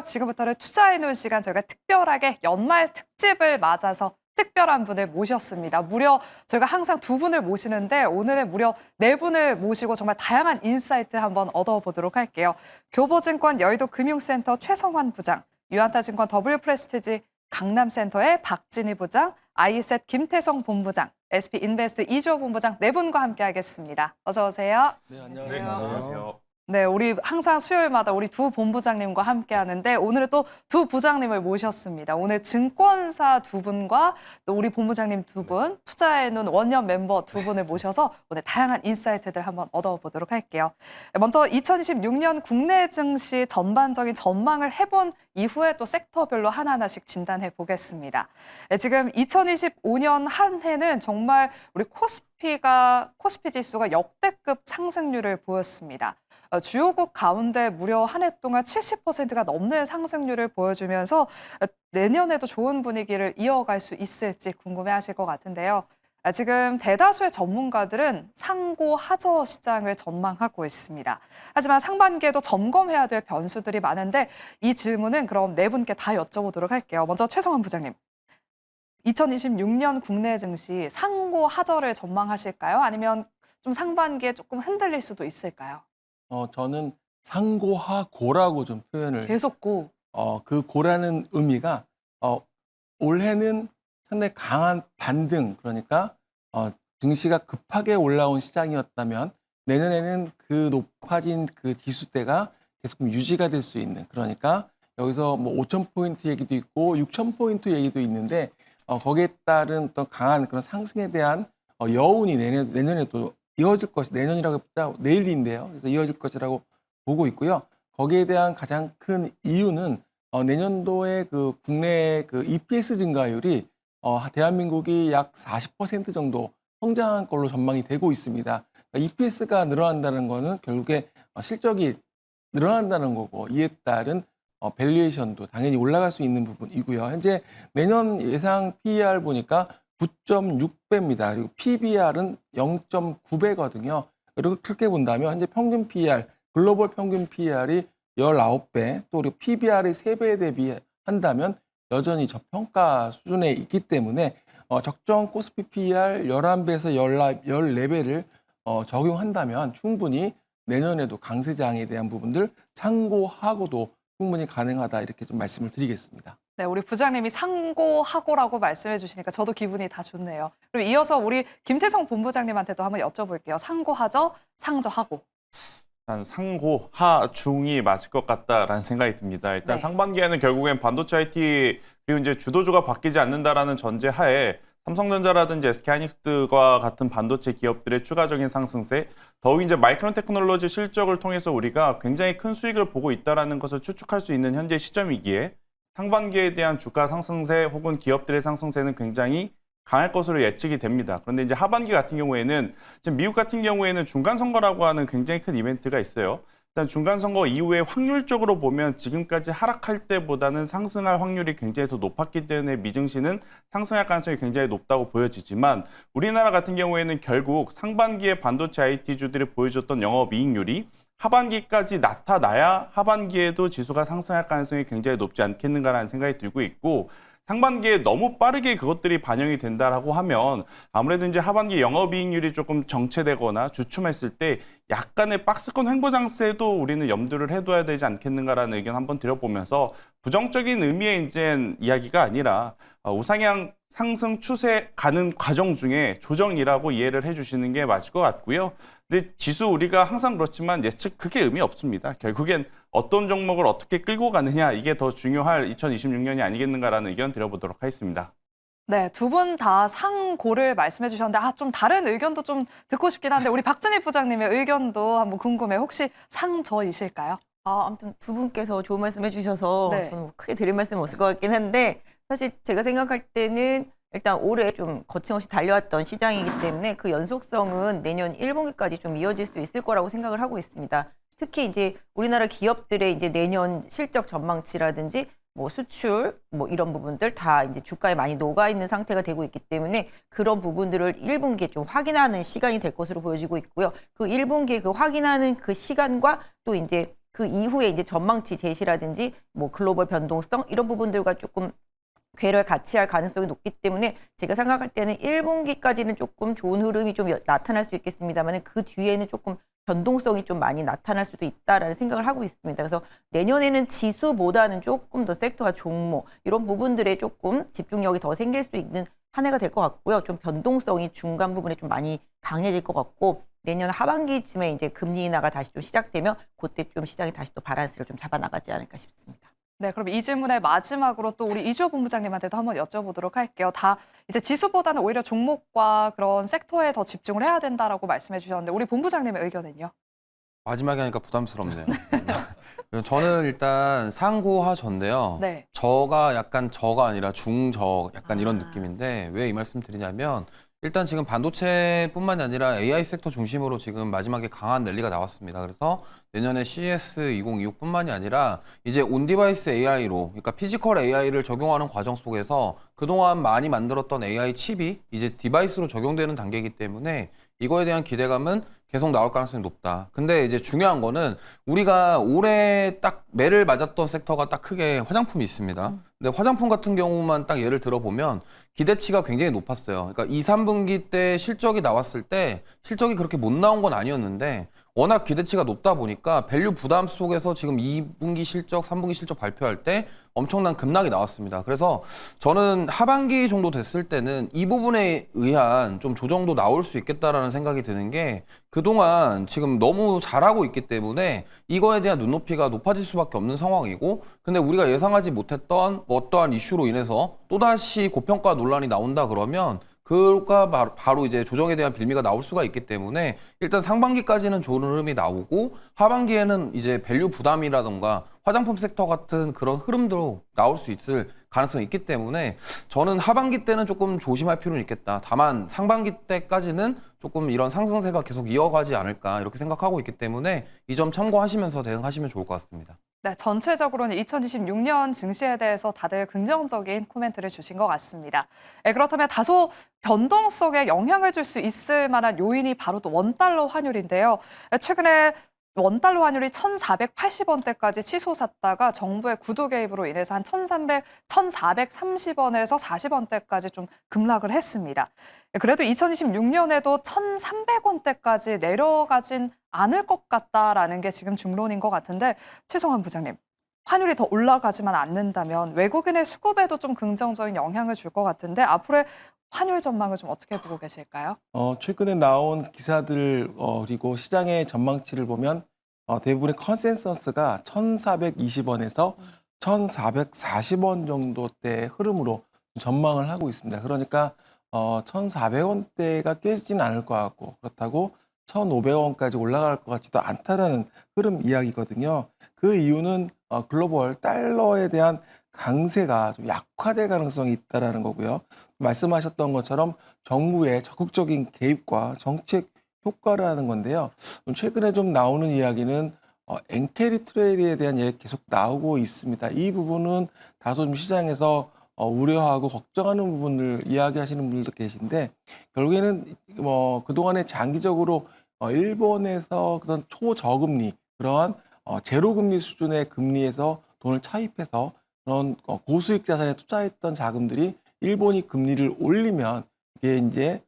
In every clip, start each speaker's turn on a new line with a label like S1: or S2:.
S1: 지금부터는 투자해놓은 시간 저희가 특별하게 연말 특집을 맞아서 특별한 분을 모셨습니다. 무려 저희가 항상 두 분을 모시는데 오늘은 무려 네 분을 모시고 정말 다양한 인사이트 한번 얻어보도록 할게요. 교보증권 여의도금융센터 최성환 부장, 유한타증권 W프레스티지 강남센터의 박진희 부장, 아이셋 김태성 본부장, SP인베스트 이주호 본부장 네 분과 함께하겠습니다. 어서 오세요.
S2: 네, 안녕하세요.
S1: 네, 우리 항상 수요일마다 우리 두 본부장님과 함께하는데 오늘은 또 두 부장님을 모셨습니다. 오늘 증권사 두 분과 또 우리 본부장님 두 분, 투자해놓은 원년 멤버 두 분을 모셔서 오늘 다양한 인사이트들 한번 얻어보도록 할게요. 먼저 2026년 국내 증시 전반적인 전망을 해본 이후에 또 섹터별로 하나하나씩 진단해 보겠습니다. 지금 2025년 한 해는 정말 우리 코스피 지수가 역대급 상승률을 보였습니다. 주요국 가운데 무려 한 해 동안 70%가 넘는 상승률을 보여주면서 내년에도 좋은 분위기를 이어갈 수 있을지 궁금해하실 것 같은데요. 지금 대다수의 전문가들은 상고 하저 시장을 전망하고 있습니다. 하지만 상반기에도 점검해야 될 변수들이 많은데 이 질문은 그럼 네 분께 다 여쭤보도록 할게요. 먼저 최성환 부장님. 2026년 국내 증시 상고 하저를 전망하실까요? 아니면 좀 상반기에 조금 흔들릴 수도 있을까요?
S2: 저는 상고하고라고 좀 표현을
S1: 계속 고.
S2: 그 고라는 의미가 올해는 상당히 강한 반등, 그러니까 증시가 급하게 올라온 시장이었다면 내년에는 그 높아진 그 지수대가 계속 유지가 될 수 있는, 그러니까 여기서 뭐 5,000포인트 얘기도 있고 6,000포인트 얘기도 있는데 거기에 따른 어떤 강한 그런 상승에 대한 여운이 내년에도 이어질 것이, 내년이라고 해보자 내일인데요. 그래서 이어질 것이라고 보고 있고요. 거기에 대한 가장 큰 이유는 내년도에 그 국내 그 EPS 증가율이 대한민국이 약 40% 정도 성장한 걸로 전망이 되고 있습니다. 그러니까 EPS가 늘어난다는 거는 결국에 실적이 늘어난다는 거고, 이에 따른 밸류에이션도 당연히 올라갈 수 있는 부분이고요. 현재 내년 예상 PER 보니까 9.6배입니다. 그리고 PBR은 0.9배거든요. 그리고 그렇게 본다면 현재 평균 PER, 글로벌 평균 PER이 19배, 또 그리고 PBR이 3배에 대비한다면 여전히 저평가 수준에 있기 때문에 적정 코스피 PER 11배에서 14배를 적용한다면 충분히 내년에도 강세장에 대한 부분들 상고하고도 충분히 가능하다, 이렇게 좀 말씀을 드리겠습니다.
S1: 네, 우리 부장님이 상고하고라고 말씀해 주시니까 저도 기분이 다 좋네요. 그리고 이어서 우리 김태성 본부장님한테도 한번 여쭤볼게요. 상고하죠? 상저하고.
S3: 일단 상고하중이 맞을 것 같다라는 생각이 듭니다. 일단
S1: 네.
S3: 상반기에는 결국엔 반도체 IT 그리고 이제 주도주가 바뀌지 않는다라는 전제하에 삼성전자라든지 SK하이닉스와 같은 반도체 기업들의 추가적인 상승세, 더욱 이제 마이크론 테크놀로지 실적을 통해서 우리가 굉장히 큰 수익을 보고 있다라는 것을 추측할 수 있는 현재 시점이기에 상반기에 대한 주가 상승세 혹은 기업들의 상승세는 굉장히 강할 것으로 예측이 됩니다. 그런데 이제 하반기 같은 경우에는 지금 미국 같은 경우에는 중간선거라고 하는 굉장히 큰 이벤트가 있어요. 일단 중간선거 이후에 확률적으로 보면 지금까지 하락할 때보다는 상승할 확률이 굉장히 더 높았기 때문에 미증시는 상승할 가능성이 굉장히 높다고 보여지지만, 우리나라 같은 경우에는 결국 상반기에 반도체 IT주들이 보여줬던 영업이익률이 하반기까지 나타나야 하반기에도 지수가 상승할 가능성이 굉장히 높지 않겠는가라는 생각이 들고 있고, 상반기에 너무 빠르게 그것들이 반영이 된다라고 하면 아무래도 이제 하반기 영업이익률이 조금 정체되거나 주춤했을 때 약간의 박스권 횡보장세도 우리는 염두를 해둬야 되지 않겠는가라는 의견 한번 드려보면서, 부정적인 의미의 이제 이야기가 아니라 우상향 상승 추세 가는 과정 중에 조정이라고 이해를 해주시는 게 맞을 것 같고요. 근데 지수 우리가 항상 그렇지만 예측 그게 의미 없습니다. 결국엔 어떤 종목을 어떻게 끌고 가느냐, 이게 더 중요할 2026년이 아니겠는가라는 의견 드려보도록 하겠습니다.
S1: 네, 두 분 다 상고를 말씀해 주셨는데 좀 다른 의견도 좀 듣고 싶긴 한데 우리 박진희 부장님의 의견도 한번 궁금해요. 혹시 상저이실까요?
S4: 아무튼 두 분께서 좋은 말씀 해주셔서
S1: 네.
S4: 저는 뭐 크게 드릴 말씀은 없을 것 같긴 한데, 사실 제가 생각할 때는 일단 올해 좀 거침없이 달려왔던 시장이기 때문에 그 연속성은 내년 1분기까지 좀 이어질 수 있을 거라고 생각을 하고 있습니다. 특히 이제 우리나라 기업들의 이제 내년 실적 전망치라든지 뭐 수출 뭐 이런 부분들 다 이제 주가에 많이 녹아 있는 상태가 되고 있기 때문에 그런 부분들을 1분기에 좀 확인하는 시간이 될 것으로 보여지고 있고요. 그 1분기에 그 확인하는 그 시간과 또 이제 그 이후에 이제 전망치 제시라든지 뭐 글로벌 변동성 이런 부분들과 조금 궤를 같이 할 가능성이 높기 때문에 제가 생각할 때는 1분기까지는 조금 좋은 흐름이 좀 나타날 수 있겠습니다만 그 뒤에는 조금 변동성이 좀 많이 나타날 수도 있다라는 생각을 하고 있습니다. 그래서 내년에는 지수보다는 조금 더 섹터와 종목 이런 부분들에 조금 집중력이 더 생길 수 있는 한 해가 될 것 같고요. 좀 변동성이 중간 부분에 좀 많이 강해질 것 같고 내년 하반기쯤에 이제 금리 인하가 다시 좀 시작되면 그때 좀 시장이 다시 또 바란스를 좀 잡아 나가지 않을까 싶습니다.
S1: 네, 그럼 이 질문의 마지막으로 또 우리 이주호 본부장님한테도 한번 여쭤보도록 할게요. 다 이제 지수보다는 오히려 종목과 그런 섹터에 더 집중을 해야 된다라고 말씀해 주셨는데 우리 본부장님의 의견은요?
S5: 마지막에 하니까 부담스럽네요. 저는 일단 상고하저인데요.
S1: 네.
S5: 저가 약간 저가 아니라 중저 약간 이런
S1: 아.
S5: 느낌인데 왜 이 말씀 드리냐면 일단 지금 반도체뿐만이 아니라 AI 섹터 중심으로 지금 마지막에 강한 랠리가 나왔습니다. 그래서 내년에 CES 2026뿐만이 아니라 이제 온디바이스 AI로 그러니까 피지컬 AI를 적용하는 과정 속에서 그동안 많이 만들었던 AI 칩이 이제 디바이스로 적용되는 단계이기 때문에 이거에 대한 기대감은 계속 나올 가능성이 높다. 근데 이제 중요한 거는 우리가 올해 딱 매를 맞았던 섹터가 딱 크게 화장품이 있습니다. 근데 화장품 같은 경우만 딱 예를 들어보면 기대치가 굉장히 높았어요. 그러니까 2, 3분기 때 실적이 나왔을 때 실적이 그렇게 못 나온 건 아니었는데 워낙 기대치가 높다 보니까 밸류 부담 속에서 지금 2분기 실적, 3분기 실적 발표할 때 엄청난 급락이 나왔습니다. 그래서 저는 하반기 정도 됐을 때는 이 부분에 의한 좀 조정도 나올 수 있겠다라는 생각이 드는 게 그동안 지금 너무 잘하고 있기 때문에 이거에 대한 눈높이가 높아질 수밖에 없는 상황이고 근데 우리가 예상하지 못했던 어떠한 이슈로 인해서 또다시 고평가 논란이 나온다 그러면 그가 바로 이제 조정에 대한 빌미가 나올 수가 있기 때문에 일단 상반기까지는 좋은 흐름이 나오고 하반기에는 이제 밸류 부담이라던가 화장품 섹터 같은 그런 흐름도 나올 수 있을 가능성이 있기 때문에 저는 하반기 때는 조금 조심할 필요는 있겠다. 다만 상반기 때까지는 조금 이런 상승세가 계속 이어가지 않을까 이렇게 생각하고 있기 때문에 이 점 참고하시면서 대응하시면 좋을 것 같습니다.
S1: 네, 전체적으로는 2026년 증시에 대해서 다들 긍정적인 코멘트를 주신 것 같습니다. 네, 그렇다면 다소 변동성에 영향을 줄 수 있을 만한 요인이 바로 또 원달러 환율인데요. 네, 최근에 원달러 환율이 1,480원대까지 치솟았다가 정부의 구두 개입으로 인해서 한 1,430원에서 40원대까지 좀 급락을 했습니다. 그래도 2026년에도 1,300원대까지 내려가진 않을 것 같다라는 게 지금 중론인 것 같은데 최성환 부장님, 환율이 더 올라가지만 않는다면 외국인의 수급에도 좀 긍정적인 영향을 줄 것 같은데 앞으로의 환율 전망을 좀 어떻게 보고 계실까요?
S2: 최근에 나온 기사들 그리고 시장의 전망치를 보면 대부분의 컨센서스가 1,420원에서 1,440원 정도대 흐름으로 전망을 하고 있습니다. 그러니까 1,400원대가 깨지지는 않을 것 같고 그렇다고 1,500원까지 올라갈 것 같지도 않다라는 흐름 이야기거든요. 그 이유는 글로벌 달러에 대한 강세가 좀 약화될 가능성이 있다라는 거고요. 말씀하셨던 것처럼 정부의 적극적인 개입과 정책 효과라는 건데요. 최근에 좀 나오는 이야기는 엔캐리 트레이드에 대한 얘기 계속 나오고 있습니다. 이 부분은 다소 좀 시장에서 우려하고 걱정하는 부분을 이야기하시는 분들도 계신데 결국에는 그동안에 장기적으로 일본에서 그런 초저금리 그러한 제로금리 수준의 금리에서 돈을 차입해서 그런 고수익 자산에 투자했던 자금들이 일본이 금리를 올리면 이게 이제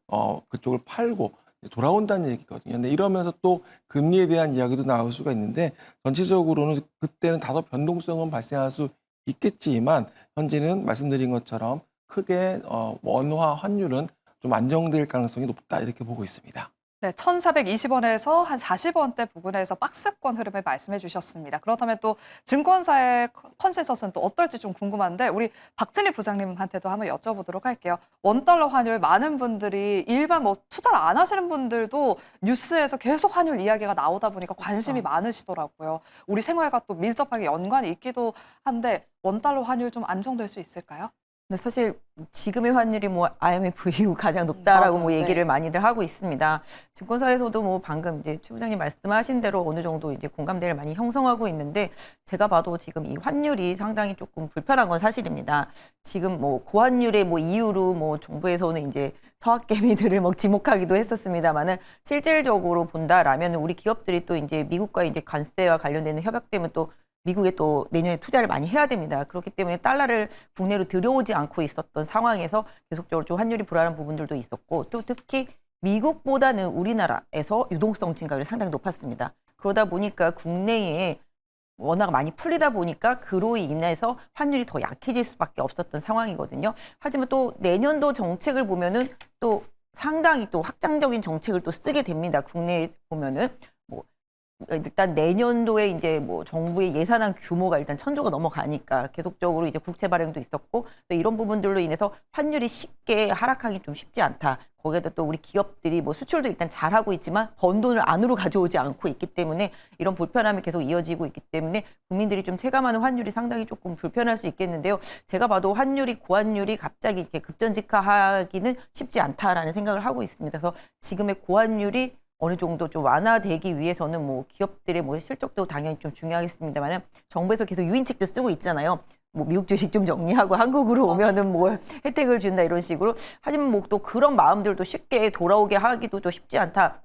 S2: 그쪽을 팔고 돌아온다는 얘기거든요. 근데 이러면서 또 금리에 대한 이야기도 나올 수가 있는데 전체적으로는 그때는 다소 변동성은 발생할 수 있겠지만 현재는 말씀드린 것처럼 크게 원화 환율은 좀 안정될 가능성이 높다 이렇게 보고 있습니다.
S1: 네, 1,420원에서 한 40원대 부근에서 박스권 흐름을 말씀해 주셨습니다. 그렇다면 또 증권사의 컨센서스는 또 어떨지 좀 궁금한데 우리 박진희 부장님한테도 한번 여쭤보도록 할게요. 원달러 환율 많은 분들이 일반 투자를 안 하시는 분들도 뉴스에서 계속 환율 이야기가 나오다 보니까 관심이 많으시더라고요. 우리 생활과 또 밀접하게 연관이 있기도 한데 원달러 환율 좀 안정될 수 있을까요?
S4: 근데 사실 지금의 환율이 뭐 IMF 이후 가장 높다라고
S1: 맞아요.
S4: 뭐 얘기를
S1: 네.
S4: 많이들 하고 있습니다. 증권사에서도 뭐 방금 이제 최 부장님 말씀하신 대로 어느 정도 이제 공감대를 많이 형성하고 있는데 제가 봐도 지금 이 환율이 상당히 조금 불편한 건 사실입니다. 지금 뭐 고환율의 뭐 이유로 뭐 정부에서는 이제 서학개미들을 뭐 지목하기도 했었습니다만은 실질적으로 본다라면 우리 기업들이 또 이제 미국과 이제 관세와 관련되는 협약 때문에 또 미국에 또 내년에 투자를 많이 해야 됩니다. 그렇기 때문에 달러를 국내로 들여오지 않고 있었던 상황에서 계속적으로 좀 환율이 불안한 부분들도 있었고 또 특히 미국보다는 우리나라에서 유동성 증가율이 상당히 높았습니다. 그러다 보니까 국내에 워낙 많이 풀리다 보니까 그로 인해서 환율이 더 약해질 수밖에 없었던 상황이거든요. 하지만 또 내년도 정책을 보면은 또 상당히 또 확장적인 정책을 또 쓰게 됩니다. 국내에 보면은 뭐 일단 내년도에 이제 뭐 정부의 예산안 규모가 일단 1,000조가 넘어가니까 계속적으로 이제 국채 발행도 있었고 또 이런 부분들로 인해서 환율이 쉽게 하락하기 좀 쉽지 않다. 거기에다 또 우리 기업들이 뭐 수출도 일단 잘하고 있지만 번 돈을 안으로 가져오지 않고 있기 때문에 이런 불편함이 계속 이어지고 있기 때문에 국민들이 좀 체감하는 환율이 상당히 조금 불편할 수 있겠는데요. 제가 봐도 환율이 고환율이 갑자기 이렇게 급전직하하기는 쉽지 않다라는 생각을 하고 있습니다. 그래서 지금의 고환율이 어느 정도 좀 완화되기 위해서는 뭐 기업들의 뭐 실적도 당연히 좀 중요하겠습니다만은 정부에서 계속 유인책도 쓰고 있잖아요. 뭐 미국 주식 좀 정리하고 한국으로 오면은 뭐 혜택을 준다 이런 식으로. 하지만 뭐 또 그런 마음들도 쉽게 돌아오게 하기도 또 쉽지 않다.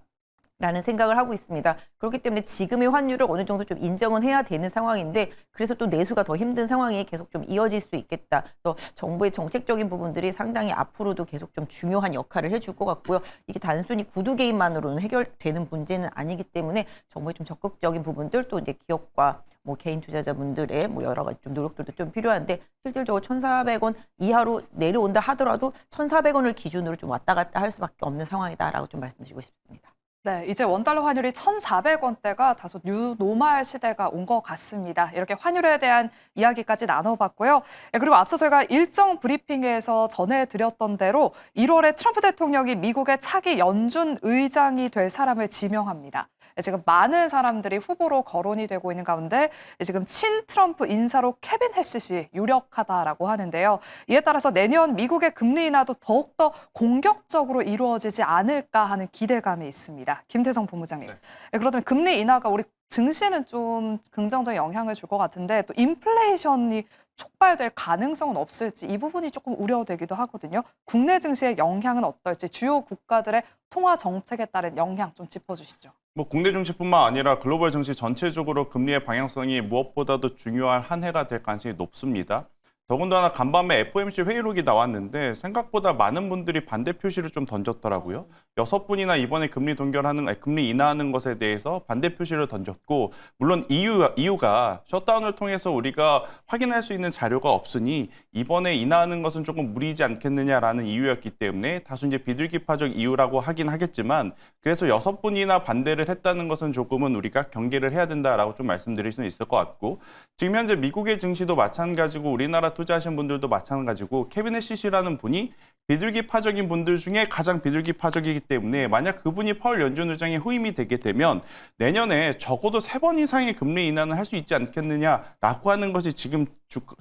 S4: 라는 생각을 하고 있습니다. 그렇기 때문에 지금의 환율을 어느 정도 좀 인정은 해야 되는 상황인데 그래서 또 내수가 더 힘든 상황이 계속 좀 이어질 수 있겠다. 또 정부의 정책적인 부분들이 상당히 앞으로도 계속 좀 중요한 역할을 해줄 것 같고요. 이게 단순히 구두 개인만으로는 해결되는 문제는 아니기 때문에 정부의 좀 적극적인 부분들 또 이제 기업과 뭐 개인 투자자분들의 뭐 여러 가지 좀 노력들도 좀 필요한데 실질적으로 1,400원 이하로 내려온다 하더라도 1,400원을 기준으로 좀 왔다 갔다 할 수밖에 없는 상황이다라고 좀 말씀드리고 싶습니다.
S1: 네, 이제 원달러 환율이 1,400원대가 다소 뉴노말 시대가 온 것 같습니다. 이렇게 환율에 대한 이야기까지 나눠봤고요. 그리고 앞서 저희가 일정 브리핑에서 전해드렸던 대로 1월에 트럼프 대통령이 미국의 차기 연준 의장이 될 사람을 지명합니다. 지금 많은 사람들이 후보로 거론이 되고 있는 가운데 지금 친 트럼프 인사로 케빈 해시시 유력하다라고 하는데요. 이에 따라서 내년 미국의 금리 인하도 더욱더 공격적으로 이루어지지 않을까 하는 기대감이 있습니다. 김태성 본부장님.
S3: 네.
S1: 그렇다면 금리 인하가 우리 증시는 좀 긍정적인 영향을 줄 것 같은데 또 인플레이션이 촉발될 가능성은 없을지 이 부분이 조금 우려되기도 하거든요. 국내 증시의 영향은 어떨지 주요 국가들의 통화 정책에 따른 영향 좀 짚어주시죠.
S3: 뭐 국내 증시뿐만 아니라 글로벌 증시 전체적으로 금리의 방향성이 무엇보다도 중요한 한 해가 될 가능성이 높습니다. 더군다나 간밤에 FOMC 회의록이 나왔는데 생각보다 많은 분들이 반대 표시를 좀 던졌더라고요. 6분이나 이번에 금리 인하하는 것에 대해서 반대 표시를 던졌고 물론 이유가 셧다운을 통해서 우리가 확인할 수 있는 자료가 없으니 이번에 인하하는 것은 조금 무리이지 않겠느냐라는 이유였기 때문에 다소 이제 비둘기파적 이유라고 하긴 하겠지만 그래서 6분이나 반대를 했다는 것은 조금은 우리가 경계를 해야 된다라고 좀 말씀드릴 수는 있을 것 같고 지금 현재 미국의 증시도 마찬가지고 우리나라 투자하신 분들도 마찬가지고 케빈 해시시라는 분이 비둘기파적인 분들 중에 가장 비둘기파적이기 때문에 만약 그분이 파월 연준 의장의 후임이 되게 되면 내년에 적어도 3번 이상의 금리 인하는 할 수 있지 않겠느냐라고 하는 것이 지금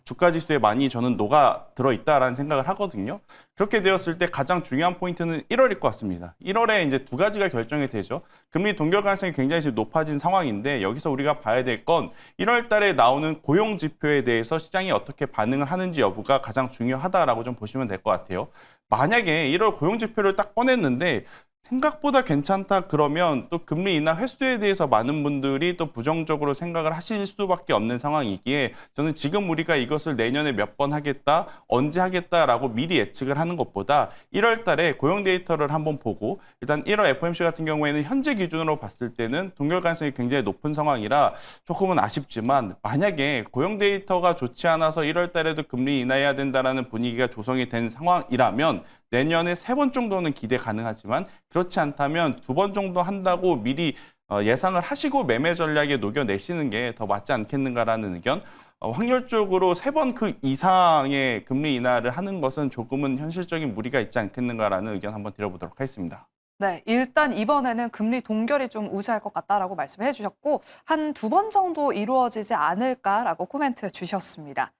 S3: 주가 지수에 많이 저는 녹아 들어 있다라는 생각을 하거든요. 그렇게 되었을 때 가장 중요한 포인트는 1월일 것 같습니다. 1월에 이제 두 가지가 결정이 되죠. 금리 동결 가능성이 굉장히 지금 높아진 상황인데 여기서 우리가 봐야 될 건 1월 달에 나오는 고용 지표에 대해서 시장이 어떻게 반응을 하는지 여부가 가장 중요하다라고 좀 보시면 될 것 같아요. 만약에 1월 고용 지표를 딱 꺼냈는데 생각보다 괜찮다 그러면 또 금리 인하 횟수에 대해서 많은 분들이 또 부정적으로 생각을 하실 수밖에 없는 상황이기에 저는 지금 우리가 이것을 내년에 몇 번 하겠다, 언제 하겠다라고 미리 예측을 하는 것보다 1월 달에 고용 데이터를 한번 보고 일단 1월 FOMC 같은 경우에는 현재 기준으로 봤을 때는 동결 가능성이 굉장히 높은 상황이라 조금은 아쉽지만 만약에 고용 데이터가 좋지 않아서 1월 달에도 금리 인하해야 된다라는 분위기가 조성이 된 상황이라면 내년에 3번 정도는 기대 가능하지만 그렇지 않다면 2번 정도 한다고 미리 예상을 하시고 매매 전략에 녹여내시는 게 더 맞지 않겠는가라는 의견. 확률적으로 3번 그 이상의 금리 인하를 하는 것은 조금은 현실적인 무리가 있지 않겠는가라는 의견 한번 드려보도록 하겠습니다.
S1: 네, 일단 이번에는 금리 동결이 좀 우세할 것 같다라고 말씀해 주셨고 한 2번 정도 이루어지지 않을까라고 코멘트 주셨습니다.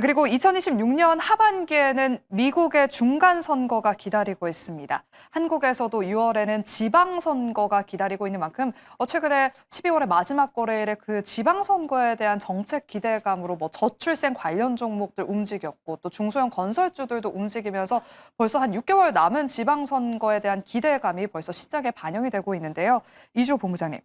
S1: 그리고 2026년 하반기에는 미국의 중간 선거가 기다리고 있습니다. 한국에서도 6월에는 지방 선거가 기다리고 있는 만큼 최근에 12월의 마지막 거래일에 그 지방 선거에 대한 정책 기대감으로 뭐 저출생 관련 종목들 움직였고 또 중소형 건설주들도 움직이면서 벌써 한 6개월 남은 지방 선거에 대한 기대감이 벌써 시장에 반영이 되고 있는데요. 이주호 본부장님,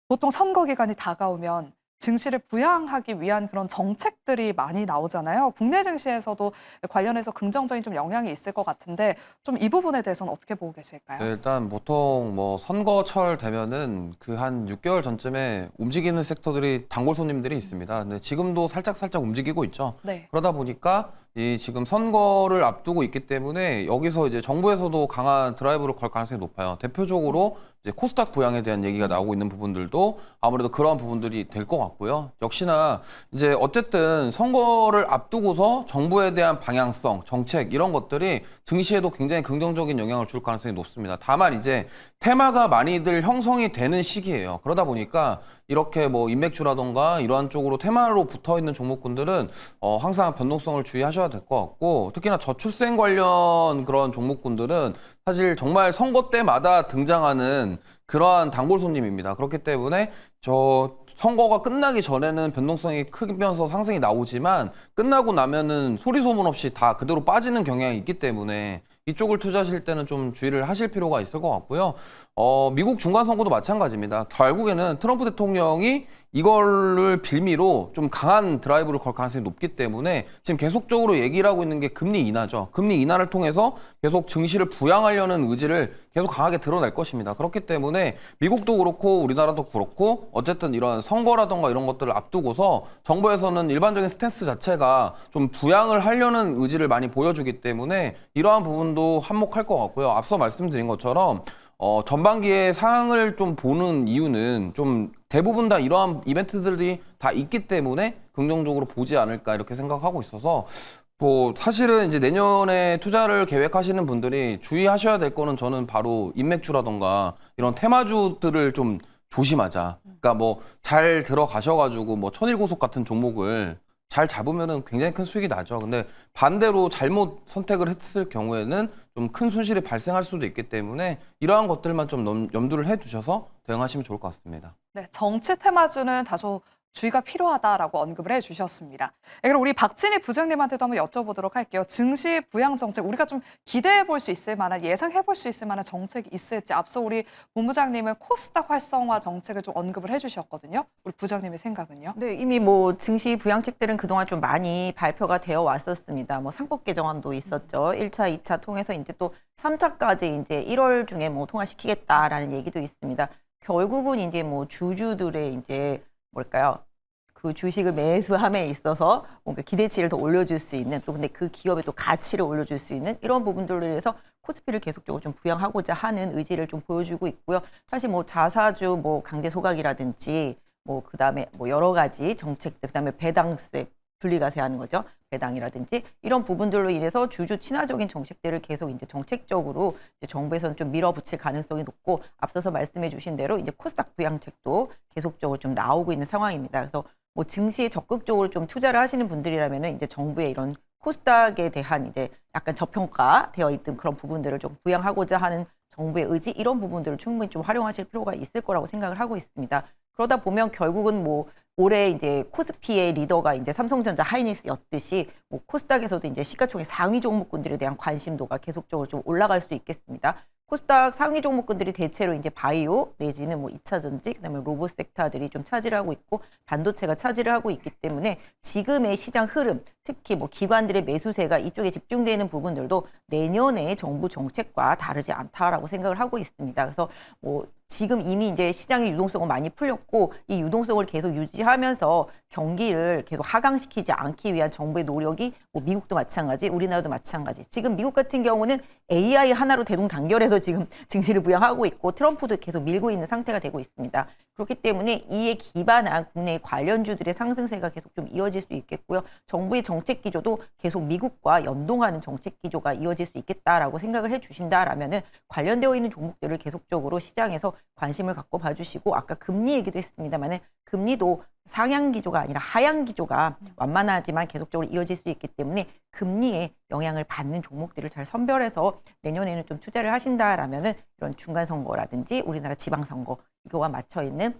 S1: 보통 선거 기간이 다가오면 증시를 부양하기 위한 그런 정책들이 많이 나오잖아요. 국내 증시에서도 관련해서 긍정적인 좀 영향이 있을 것 같은데 좀 이 부분에 대해서는 어떻게 보고 계실까요?
S5: 네, 일단 보통 뭐 선거철 되면은 그 한 6개월 전쯤에 움직이는 섹터들이 단골 손님들이 있습니다. 근데 지금도 살짝 움직이고 있죠.
S1: 네.
S5: 그러다 보니까 이 지금 선거를 앞두고 있기 때문에 여기서 이제 정부에서도 강한 드라이브를 걸 가능성이 높아요. 대표적으로 이제 코스닥 부양에 대한 얘기가 나오고 있는 부분들도 아무래도 그러한 부분들이 될 것 같고요. 역시나 이제 어쨌든 선거를 앞두고서 정부에 대한 방향성, 정책 이런 것들이 증시에도 굉장히 긍정적인 영향을 줄 가능성이 높습니다. 다만 이제 테마가 많이들 형성이 되는 시기예요. 그러다 보니까 이렇게 뭐 인맥주라던가 이러한 쪽으로 테마로 붙어 있는 종목군들은 항상 변동성을 주의하셔야 될 것 같고, 특히나 저출생 관련 그런 종목군들은 사실 정말 선거 때마다 등장하는 그러한 단골 손님입니다. 그렇기 때문에 저 선거가 끝나기 전에는 변동성이 크면서 상승이 나오지만 끝나고 나면은 소리 소문 없이 다 그대로 빠지는 경향이 있기 때문에 이쪽을 투자하실 때는 좀 주의를 하실 필요가 있을 것 같고요. 미국 중간 선거도 마찬가지입니다. 결국에는 트럼프 대통령이 이거를 빌미로 좀 강한 드라이브를 걸 가능성이 높기 때문에 지금 계속적으로 얘기를 하고 있는 게 금리 인하죠. 금리 인하를 통해서 계속 증시를 부양하려는 의지를 계속 강하게 드러낼 것입니다. 그렇기 때문에 미국도 그렇고 우리나라도 그렇고 어쨌든 이런 선거라던가 이런 것들을 앞두고서 정부에서는 일반적인 스탠스 자체가 좀 부양을 하려는 의지를 많이 보여주기 때문에 이러한 부분도 한몫할 것 같고요. 앞서 말씀드린 것처럼 전반기에 상황을 좀 보는 이유는 좀 대부분 다 이러한 이벤트들이 다 있기 때문에 긍정적으로 보지 않을까 이렇게 생각하고 있어서 뭐 사실은 이제 내년에 투자를 계획하시는 분들이 주의하셔야 될 거는 저는 바로 인맥주라던가 이런 테마주들을 좀 조심하자. 그러니까 뭐 잘 들어가셔가지고 뭐 천일고속 같은 종목을 잘 잡으면은 굉장히 큰 수익이 나죠. 근데 반대로 잘못 선택을 했을 경우에는 좀 큰 손실이 발생할 수도 있기 때문에 이러한 것들만 좀 염두를 해두셔서 대응하시면 좋을 것 같습니다.
S1: 네, 정치 테마주는 다소 주의가 필요하다라고 언급을 해주셨습니다. 그럼 우리 박진희 부장님한테도 한번 여쭤보도록 할게요. 증시 부양 정책 우리가 좀 기대해 볼 수 있을 만한 예상해 볼 수 있을 만한 정책이 있을지 앞서 우리 본부장님은 코스닥 활성화 정책을 좀 언급을 해주셨거든요. 우리 부장님의 생각은요?
S4: 네, 이미 뭐 증시 부양책들은 그동안 좀 많이 발표가 되어 왔었습니다. 뭐 상법 개정안도 있었죠. 1차, 2차 통해서 이제 또 3차까지 이제 1월 중에 뭐 통과시키겠다라는 얘기도 있습니다. 결국은 이제 뭐 주주들의 이제 뭘까요? 그 주식을 매수함에 있어서 뭔가 기대치를 더 올려줄 수 있는 또 근데 그 기업의 또 가치를 올려줄 수 있는 이런 부분들로 인해서 코스피를 계속적으로 좀 부양하고자 하는 의지를 좀 보여주고 있고요. 사실 뭐 자사주 뭐 강제 소각이라든지 뭐 그다음에 뭐 여러 가지 정책들 그다음에 배당세 분리과세하는 거죠. 배당이라든지 이런 부분들로 인해서 주주 친화적인 정책들을 계속 이제 정책적으로 이제 정부에서는 좀 밀어붙일 가능성이 높고 앞서서 말씀해 주신 대로 이제 코스닥 부양책도 계속적으로 좀 나오고 있는 상황입니다. 그래서 뭐 증시에 적극적으로 좀 투자를 하시는 분들이라면은 이제 정부의 이런 코스닥에 대한 이제 약간 저평가되어 있던 그런 부분들을 좀 부양하고자 하는 정부의 의지 이런 부분들을 충분히 좀 활용하실 필요가 있을 거라고 생각을 하고 있습니다. 그러다 보면 결국은 뭐 올해 이제 코스피의 리더가 이제 삼성전자 하이닉스였듯이 뭐 코스닥에서도 이제 시가총액 상위 종목군들에 대한 관심도가 계속적으로 좀 올라갈 수 있겠습니다. 코스닥 상위 종목군들이 대체로 이제 바이오 내지는 뭐 2차 전지 그다음에 로봇 섹터들이 좀 차지를 하고 있고 반도체가 차지를 하고 있기 때문에 지금의 시장 흐름 특히 뭐 기관들의 매수세가 이쪽에 집중되는 부분들도 내년에 정부 정책과 다르지 않다라고 생각을 하고 있습니다. 그래서 뭐 지금 이미 이제 시장의 유동성은 많이 풀렸고 이 유동성을 계속 유지하면서 경기를 계속 하강시키지 않기 위한 정부의 노력이 뭐 미국도 마찬가지, 우리나라도 마찬가지. 지금 미국 같은 경우는 AI 하나로 대동단결해서 지금 증시를 부양하고 있고 트럼프도 계속 밀고 있는 상태가 되고 있습니다. 그렇기 때문에 이에 기반한 국내 관련주들의 상승세가 계속 좀 이어질 수 있겠고요. 정부의 정책 기조도 계속 미국과 연동하는 정책 기조가 이어질 수 있겠다라고 생각을 해주신다라면은 관련되어 있는 종목들을 계속적으로 시장에서 관심을 갖고 봐주시고, 아까 금리 얘기도 했습니다만은 금리도 상향 기조가 아니라 하향 기조가 완만하지만 계속적으로 이어질 수 있기 때문에 금리에 영향을 받는 종목들을 잘 선별해서 내년에는 좀 투자를 하신다라면은 이런 중간 선거라든지 우리나라 지방 선거 이거와 맞춰 있는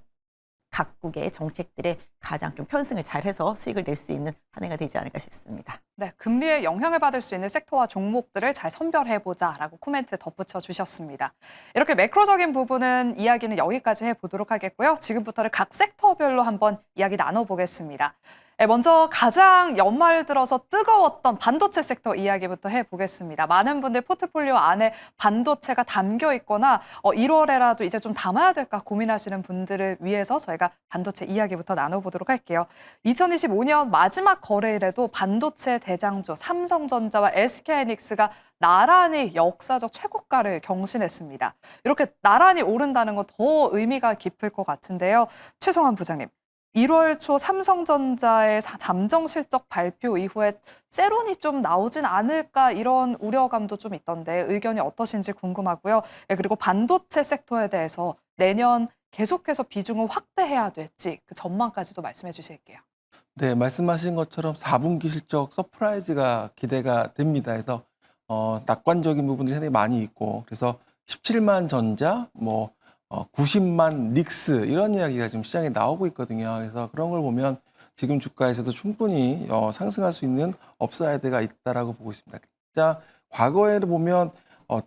S4: 각국의 정책들에 가장 좀 편승을 잘해서 수익을 낼 수 있는 한 해가 되지 않을까 싶습니다.
S1: 네, 금리에 영향을 받을 수 있는 섹터와 종목들을 잘 선별해보자라고 코멘트 덧붙여 주셨습니다. 이렇게 매크로적인 부분은 이야기는 여기까지 해보도록 하겠고요. 지금부터는 각 섹터별로 한번 이야기 나눠보겠습니다. 네, 먼저 가장 연말 들어서 뜨거웠던 반도체 섹터 이야기부터 해보겠습니다. 많은 분들 포트폴리오 안에 반도체가 담겨 있거나 1월에라도 이제 좀 담아야 될까 고민하시는 분들을 위해서 저희가 반도체 이야기부터 나눠보도록 할게요. 2025년 마지막 거래일에도 반도체 대장주 삼성전자와 SK하이닉스가 나란히 역사적 최고가를 경신했습니다. 이렇게 나란히 오른다는 건 더 의미가 깊을 것 같은데요. 최성환 부장님. 1월 초 삼성전자의 잠정 실적 발표 이후에 세론이 좀 나오진 않을까 이런 우려감도 좀 있던데 의견이 어떠신지 궁금하고요. 그리고 반도체 섹터에 대해서 내년 계속해서 비중을 확대해야 될지 그 전망까지도 말씀해 주실게요.
S2: 네, 말씀하신 것처럼 4분기 실적 서프라이즈가 기대가 됩니다. 그래서 낙관적인 부분들이 상당히 많이 있고, 그래서 17만 전자, 90만 닉스 이런 이야기가 지금 시장에 나오고 있거든요. 그래서 그런 걸 보면 지금 주가에서도 충분히 상승할 수 있는 업사이드가 있다라고 보고 있습니다. 진짜 과거에 보면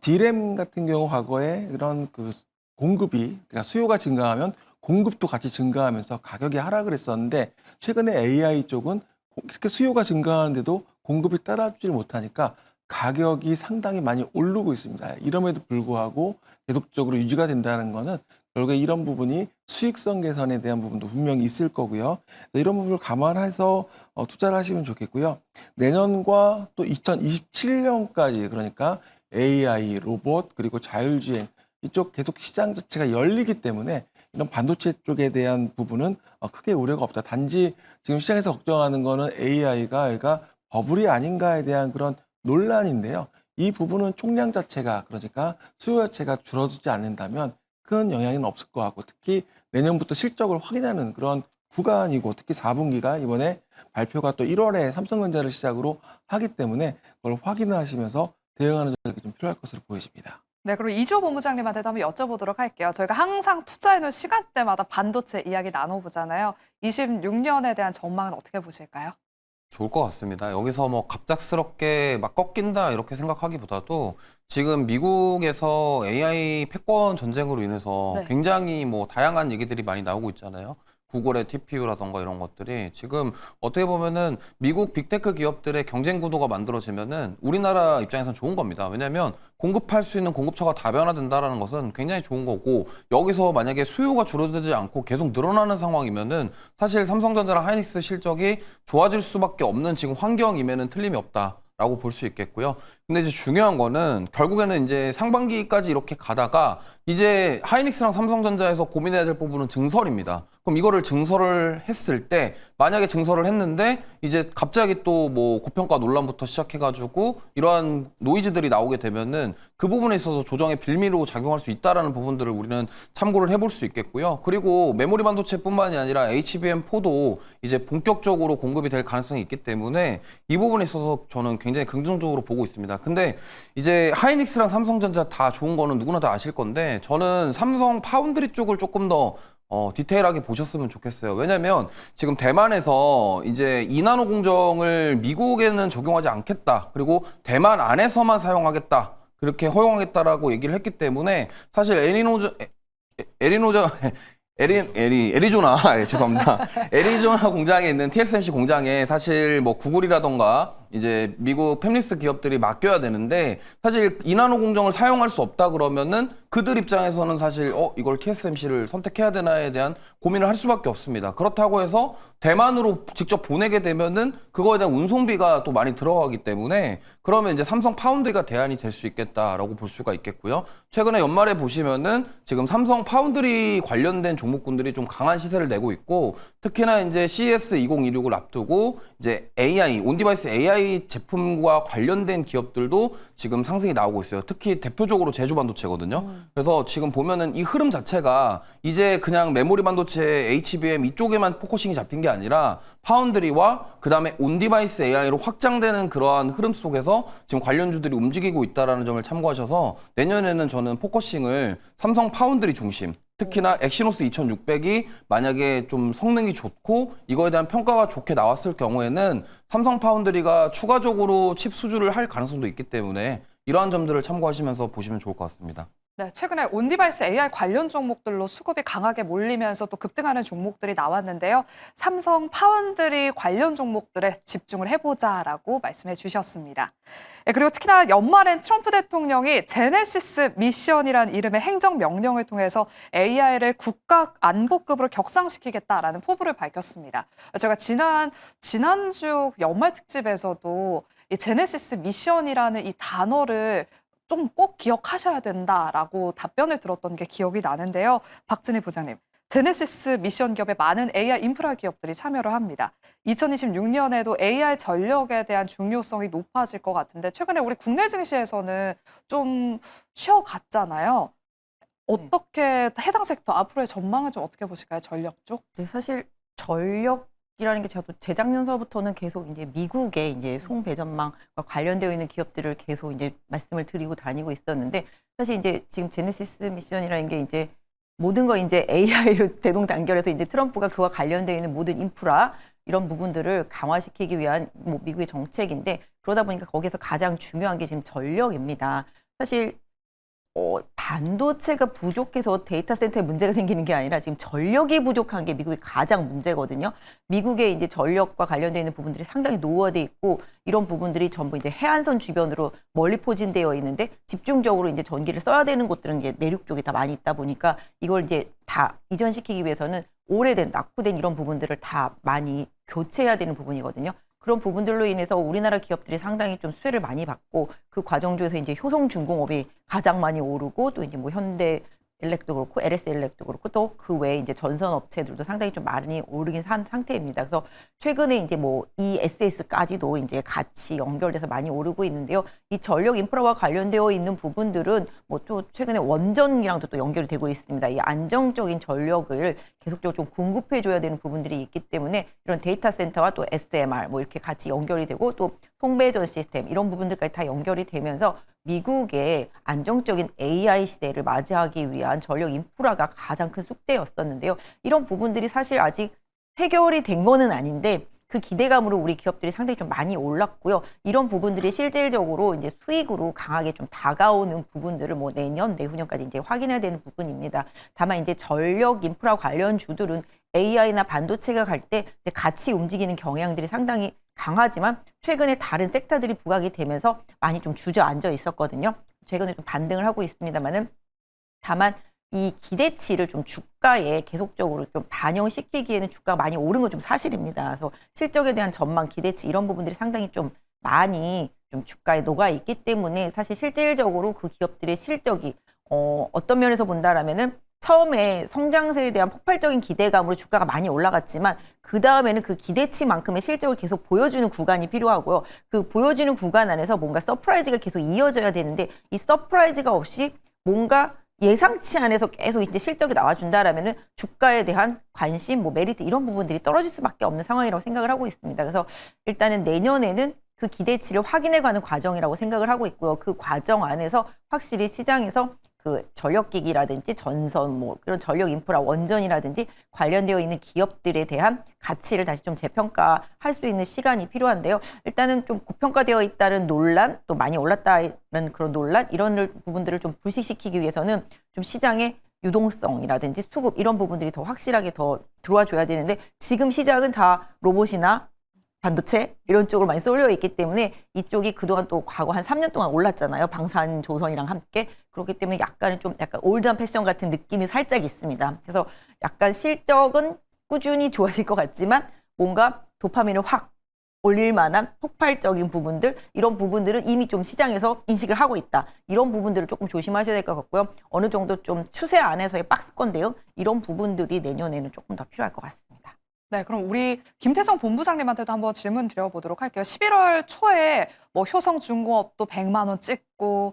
S2: D램 같은 경우 과거에 그런 그 공급이, 그러니까 수요가 증가하면 공급도 같이 증가하면서 가격이 하락을 했었는데, 최근에 AI 쪽은 그렇게 수요가 증가하는데도 공급이 따라주질 못하니까 가격이 상당히 많이 오르고 있습니다. 이럼에도 불구하고 계속적으로 유지가 된다는 거는 결국에 이런 부분이 수익성 개선에 대한 부분도 분명히 있을 거고요. 이런 부분을 감안해서 투자를 하시면 좋겠고요. 내년과 또 2027년까지, 그러니까 AI, 로봇, 그리고 자율주행 이쪽 계속 시장 자체가 열리기 때문에 이런 반도체 쪽에 대한 부분은 크게 우려가 없다. 단지 지금 시장에서 걱정하는 거는 AI가 버블이 아닌가에 대한 그런 논란인데요. 이 부분은 총량 자체가, 그러니까 수요 자체가 줄어들지 않는다면 큰 영향은 없을 것 같고, 특히 내년부터 실적을 확인하는 그런 구간이고, 특히 4분기가 이번에 발표가 또 1월에 삼성전자를 시작으로 하기 때문에 그걸 확인하시면서 대응하는 전략이 좀 필요할 것으로 보여집니다.
S1: 네, 그리고 이주호 본부장님한테도 한번 여쭤보도록 할게요. 저희가 항상 투자해놓은 시간대마다 반도체 이야기 나눠보잖아요. 26년에 대한 전망은 어떻게 보실까요?
S5: 좋을 것 같습니다. 여기서 뭐 갑작스럽게 막 꺾인다 이렇게 생각하기보다도 지금 미국에서 AI 패권 전쟁으로 인해서
S1: 네.
S5: 굉장히 뭐 다양한 얘기들이 많이 나오고 있잖아요. 구글의 TPU라던가 이런 것들이 지금 어떻게 보면은 미국 빅테크 기업들의 경쟁 구도가 만들어지면은 우리나라 입장에선 좋은 겁니다. 왜냐하면 공급할 수 있는 공급처가 다변화된다라는 것은 굉장히 좋은 거고, 여기서 만약에 수요가 줄어들지 않고 계속 늘어나는 상황이면은 사실 삼성전자랑 하이닉스 실적이 좋아질 수밖에 없는 지금 환경임에는 틀림이 없다라고 볼 수 있겠고요. 근데 이제 중요한 거는 결국에는 이제 상반기까지 이렇게 가다가 이제 하이닉스랑 삼성전자에서 고민해야 될 부분은 증설입니다. 그럼 이거를 증설을 했을 때, 만약에 증설을 했는데 이제 갑자기 또 뭐 고평가 논란부터 시작해가지고 이러한 노이즈들이 나오게 되면은 그 부분에 있어서 조정의 빌미로 작용할 수 있다라는 부분들을 우리는 참고를 해볼 수 있겠고요. 그리고 메모리 반도체뿐만이 아니라 HBM4도 이제 본격적으로 공급이 될 가능성이 있기 때문에 이 부분에 있어서 저는 굉장히 긍정적으로 보고 있습니다. 근데 이제 하이닉스랑 삼성전자 다 좋은 거는 누구나 다 아실 건데, 저는 삼성 파운드리 쪽을 조금 더 디테일하게 보셨으면 좋겠어요. 왜냐면 지금 대만에서 이제 2나노 공정을 미국에는 적용하지 않겠다, 그리고 대만 안에서만 사용하겠다, 그렇게 허용하겠다라고 얘기를 했기 때문에 사실 애리조나 죄송합니다. 애리조나 공장에 있는 TSMC 공장에 사실 뭐 구글이라던가 이제 미국 팹리스 기업들이 맡겨야 되는데, 사실 2나노 공정을 사용할 수 없다 그러면은 그들 입장에서는 사실 이걸 TSMC를 선택해야 되나에 대한 고민을 할 수밖에 없습니다. 그렇다고 해서 대만으로 직접 보내게 되면은 그거에 대한 운송비가 또 많이 들어가기 때문에 그러면 이제 삼성 파운드리가 대안이 될 수 있겠다라고 볼 수가 있겠고요. 최근에 연말에 보시면은 지금 삼성 파운드리 관련된 종목군들이 좀 강한 시세를 내고 있고 특히나 이제 CES 2026을 앞두고 이제 AI, 온디바이스 AI 제품과 관련된 기업들도 지금 상승이 나오고 있어요. 특히 대표적으로 제주 반도체거든요. 그래서 지금 보면은 이 흐름 자체가 이제 그냥 메모리 반도체 HBM 이쪽에만 포커싱이 잡힌 게 아니라 파운드리와 그다음에 온디바이스 AI로 확장되는 그러한 흐름 속에서 지금 관련주들이 움직이고 있다라는 점을 참고하셔서 내년에는 저는 포커싱을 삼성 파운드리 중심 특히나 엑시노스 2600이 만약에 좀 성능이 좋고 이거에 대한 평가가 좋게 나왔을 경우에는 삼성 파운드리가 추가적으로 칩 수주를 할 가능성도 있기 때문에 이러한 점들을 참고하시면서 보시면 좋을 것 같습니다.
S1: 네, 최근에 온디바이스 AI 관련 종목들로 수급이 강하게 몰리면서 또 급등하는 종목들이 나왔는데요. 삼성 파운드리 관련 종목들에 집중을 해보자라고 말씀해 주셨습니다. 네, 그리고 특히나 연말엔 트럼프 대통령이 제네시스 미션이라는 이름의 행정명령을 통해서 AI를 국가 안보급으로 격상시키겠다라는 포부를 밝혔습니다. 제가 지난주 연말 특집에서도 이 제네시스 미션이라는 이 단어를 좀 꼭 기억하셔야 된다라고 답변을 들었던 게 기억이 나는데요. 박진희 부장님, 제네시스 미션 기업에 많은 AI 인프라 기업들이 참여를 합니다. 2026년에도 AI 전력에 대한 중요성이 높아질 것 같은데 최근에 우리 국내 증시에서는 좀 쉬어갔잖아요. 어떻게 해당 섹터 앞으로의 전망은 좀 어떻게 보실까요? 전력 쪽?
S4: 네, 사실 전력이라는 게 저도 재작년서부터는 계속 이제 미국의 이제 송배전망과 관련되어 있는 기업들을 계속 이제 말씀을 드리고 다니고 있었는데 사실 이제 지금 제네시스 미션이라는 게 이제 모든 거 이제 AI로 대동단결해서 이제 트럼프가 그와 관련되어 있는 모든 인프라 이런 부분들을 강화시키기 위한 뭐 미국의 정책인데 그러다 보니까 거기서 가장 중요한 게 지금 전력입니다. 사실 반도체가 부족해서 데이터 센터에 문제가 생기는 게 아니라 지금 전력이 부족한 게 미국의 가장 문제거든요. 미국의 이제 전력과 관련되어 있는 부분들이 상당히 노후화돼 있고 이런 부분들이 전부 이제 해안선 주변으로 멀리 포진되어 있는데 집중적으로 이제 전기를 써야 되는 곳들은 이제 내륙 쪽에 다 많이 있다 보니까 이걸 이제 다 이전시키기 위해서는 오래된 낙후된 이런 부분들을 다 많이 교체해야 되는 부분이거든요. 그런 부분들로 인해서 우리나라 기업들이 상당히 좀 수혜를 많이 받고 그 과정 중에서 이제 효성중공업이 가장 많이 오르고 또 이제 뭐 현대 일렉도 그렇고 LS 일렉도 그렇고 또 그 외에 이제 전선 업체들도 상당히 좀 많이 오르긴 한 상태입니다. 그래서 최근에 이제 뭐 ESS까지도 이제 같이 연결돼서 많이 오르고 있는데요. 이 전력 인프라와 관련되어 있는 부분들은 뭐 또 최근에 원전이랑도 또 연결이 되고 있습니다. 이 안정적인 전력을 계속적으로 좀 공급해줘야 되는 부분들이 있기 때문에 이런 데이터 센터와 또 SMR 뭐 이렇게 같이 연결이 되고 또 송배전 시스템 이런 부분들까지 다 연결이 되면서 미국의 안정적인 AI 시대를 맞이하기 위한 전력 인프라가 가장 큰 숙제였었는데요. 이런 부분들이 사실 아직 해결이 된 거는 아닌데 그 기대감으로 우리 기업들이 상당히 좀 많이 올랐고요. 이런 부분들이 실질적으로 이제 수익으로 강하게 좀 다가오는 부분들을 뭐 내년, 내후년까지 이제 확인해야 되는 부분입니다. 다만 이제 전력 인프라 관련 주들은 AI나 반도체가 갈 때 같이 움직이는 경향들이 상당히 강하지만 최근에 다른 섹터들이 부각이 되면서 많이 좀 주저앉아 있었거든요. 최근에 좀 반등을 하고 있습니다만은 다만 이 기대치를 좀 주가에 계속적으로 좀 반영시키기에는 주가가 많이 오른 건 좀 사실입니다. 그래서 실적에 대한 전망, 기대치 이런 부분들이 상당히 좀 많이 좀 주가에 녹아 있기 때문에 사실 실질적으로 그 기업들의 실적이 어떤 면에서 본다라면은 처음에 성장세에 대한 폭발적인 기대감으로 주가가 많이 올라갔지만 그 다음에는 그 기대치만큼의 실적을 계속 보여주는 구간이 필요하고요. 그 보여주는 구간 안에서 뭔가 서프라이즈가 계속 이어져야 되는데 이 서프라이즈가 없이 뭔가 예상치 안에서 계속 이제 실적이 나와준다라면은 주가에 대한 관심, 뭐 메리트 이런 부분들이 떨어질 수밖에 없는 상황이라고 생각을 하고 있습니다. 그래서 일단은 내년에는 그 기대치를 확인해가는 과정이라고 생각을 하고 있고요. 그 과정 안에서 확실히 시장에서 그 전력기기라든지 전선, 뭐 그런 전력 인프라, 원전이라든지 관련되어 있는 기업들에 대한 가치를 다시 좀 재평가할 수 있는 시간이 필요한데요. 일단은 좀 고평가되어 있다는 논란, 또 많이 올랐다는 그런 논란, 이런 부분들을 좀 불식시키기 위해서는 좀 시장의 유동성이라든지 수급 이런 부분들이 더 확실하게 더 들어와 줘야 되는데 지금 시장은 다 로봇이나 반도체 이런 쪽으로 많이 쏠려 있기 때문에 이쪽이 그동안 또 과거 한 3년 동안 올랐잖아요. 방산 조선이랑 함께. 그렇기 때문에 약간 올드한 패션 같은 느낌이 살짝 있습니다. 그래서 약간 실적은 꾸준히 좋아질 것 같지만 뭔가 도파민을 확 올릴 만한 폭발적인 부분들, 이런 부분들은 이미 좀 시장에서 인식을 하고 있다. 이런 부분들을 조금 조심하셔야 될 것 같고요. 어느 정도 좀 추세 안에서의 박스권 대응, 이런 부분들이 내년에는 조금 더 필요할 것 같습니다.
S1: 네, 그럼 우리 김태성 본부장님한테도 한번 질문 드려보도록 할게요. 11월 초에 뭐 효성중공업도 100만 원 찍고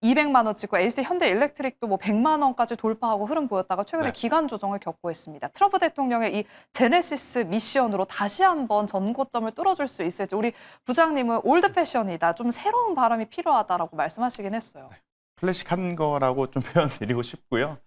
S1: 200만 원 찍고 LG 현대일렉트릭도 뭐 100만 원까지 돌파하고 흐름 보였다가 최근에
S3: 네.
S1: 기간 조정을 겪고 있습니다. 트럼프 대통령의 이 제네시스 미션으로 다시 한번 전고점을 뚫어줄 수 있을지 우리 부장님은 올드 패션이다, 좀 새로운 바람이 필요하다라고 말씀하시긴 했어요.
S3: 클래식한 거라고 좀 표현드리고 싶고요.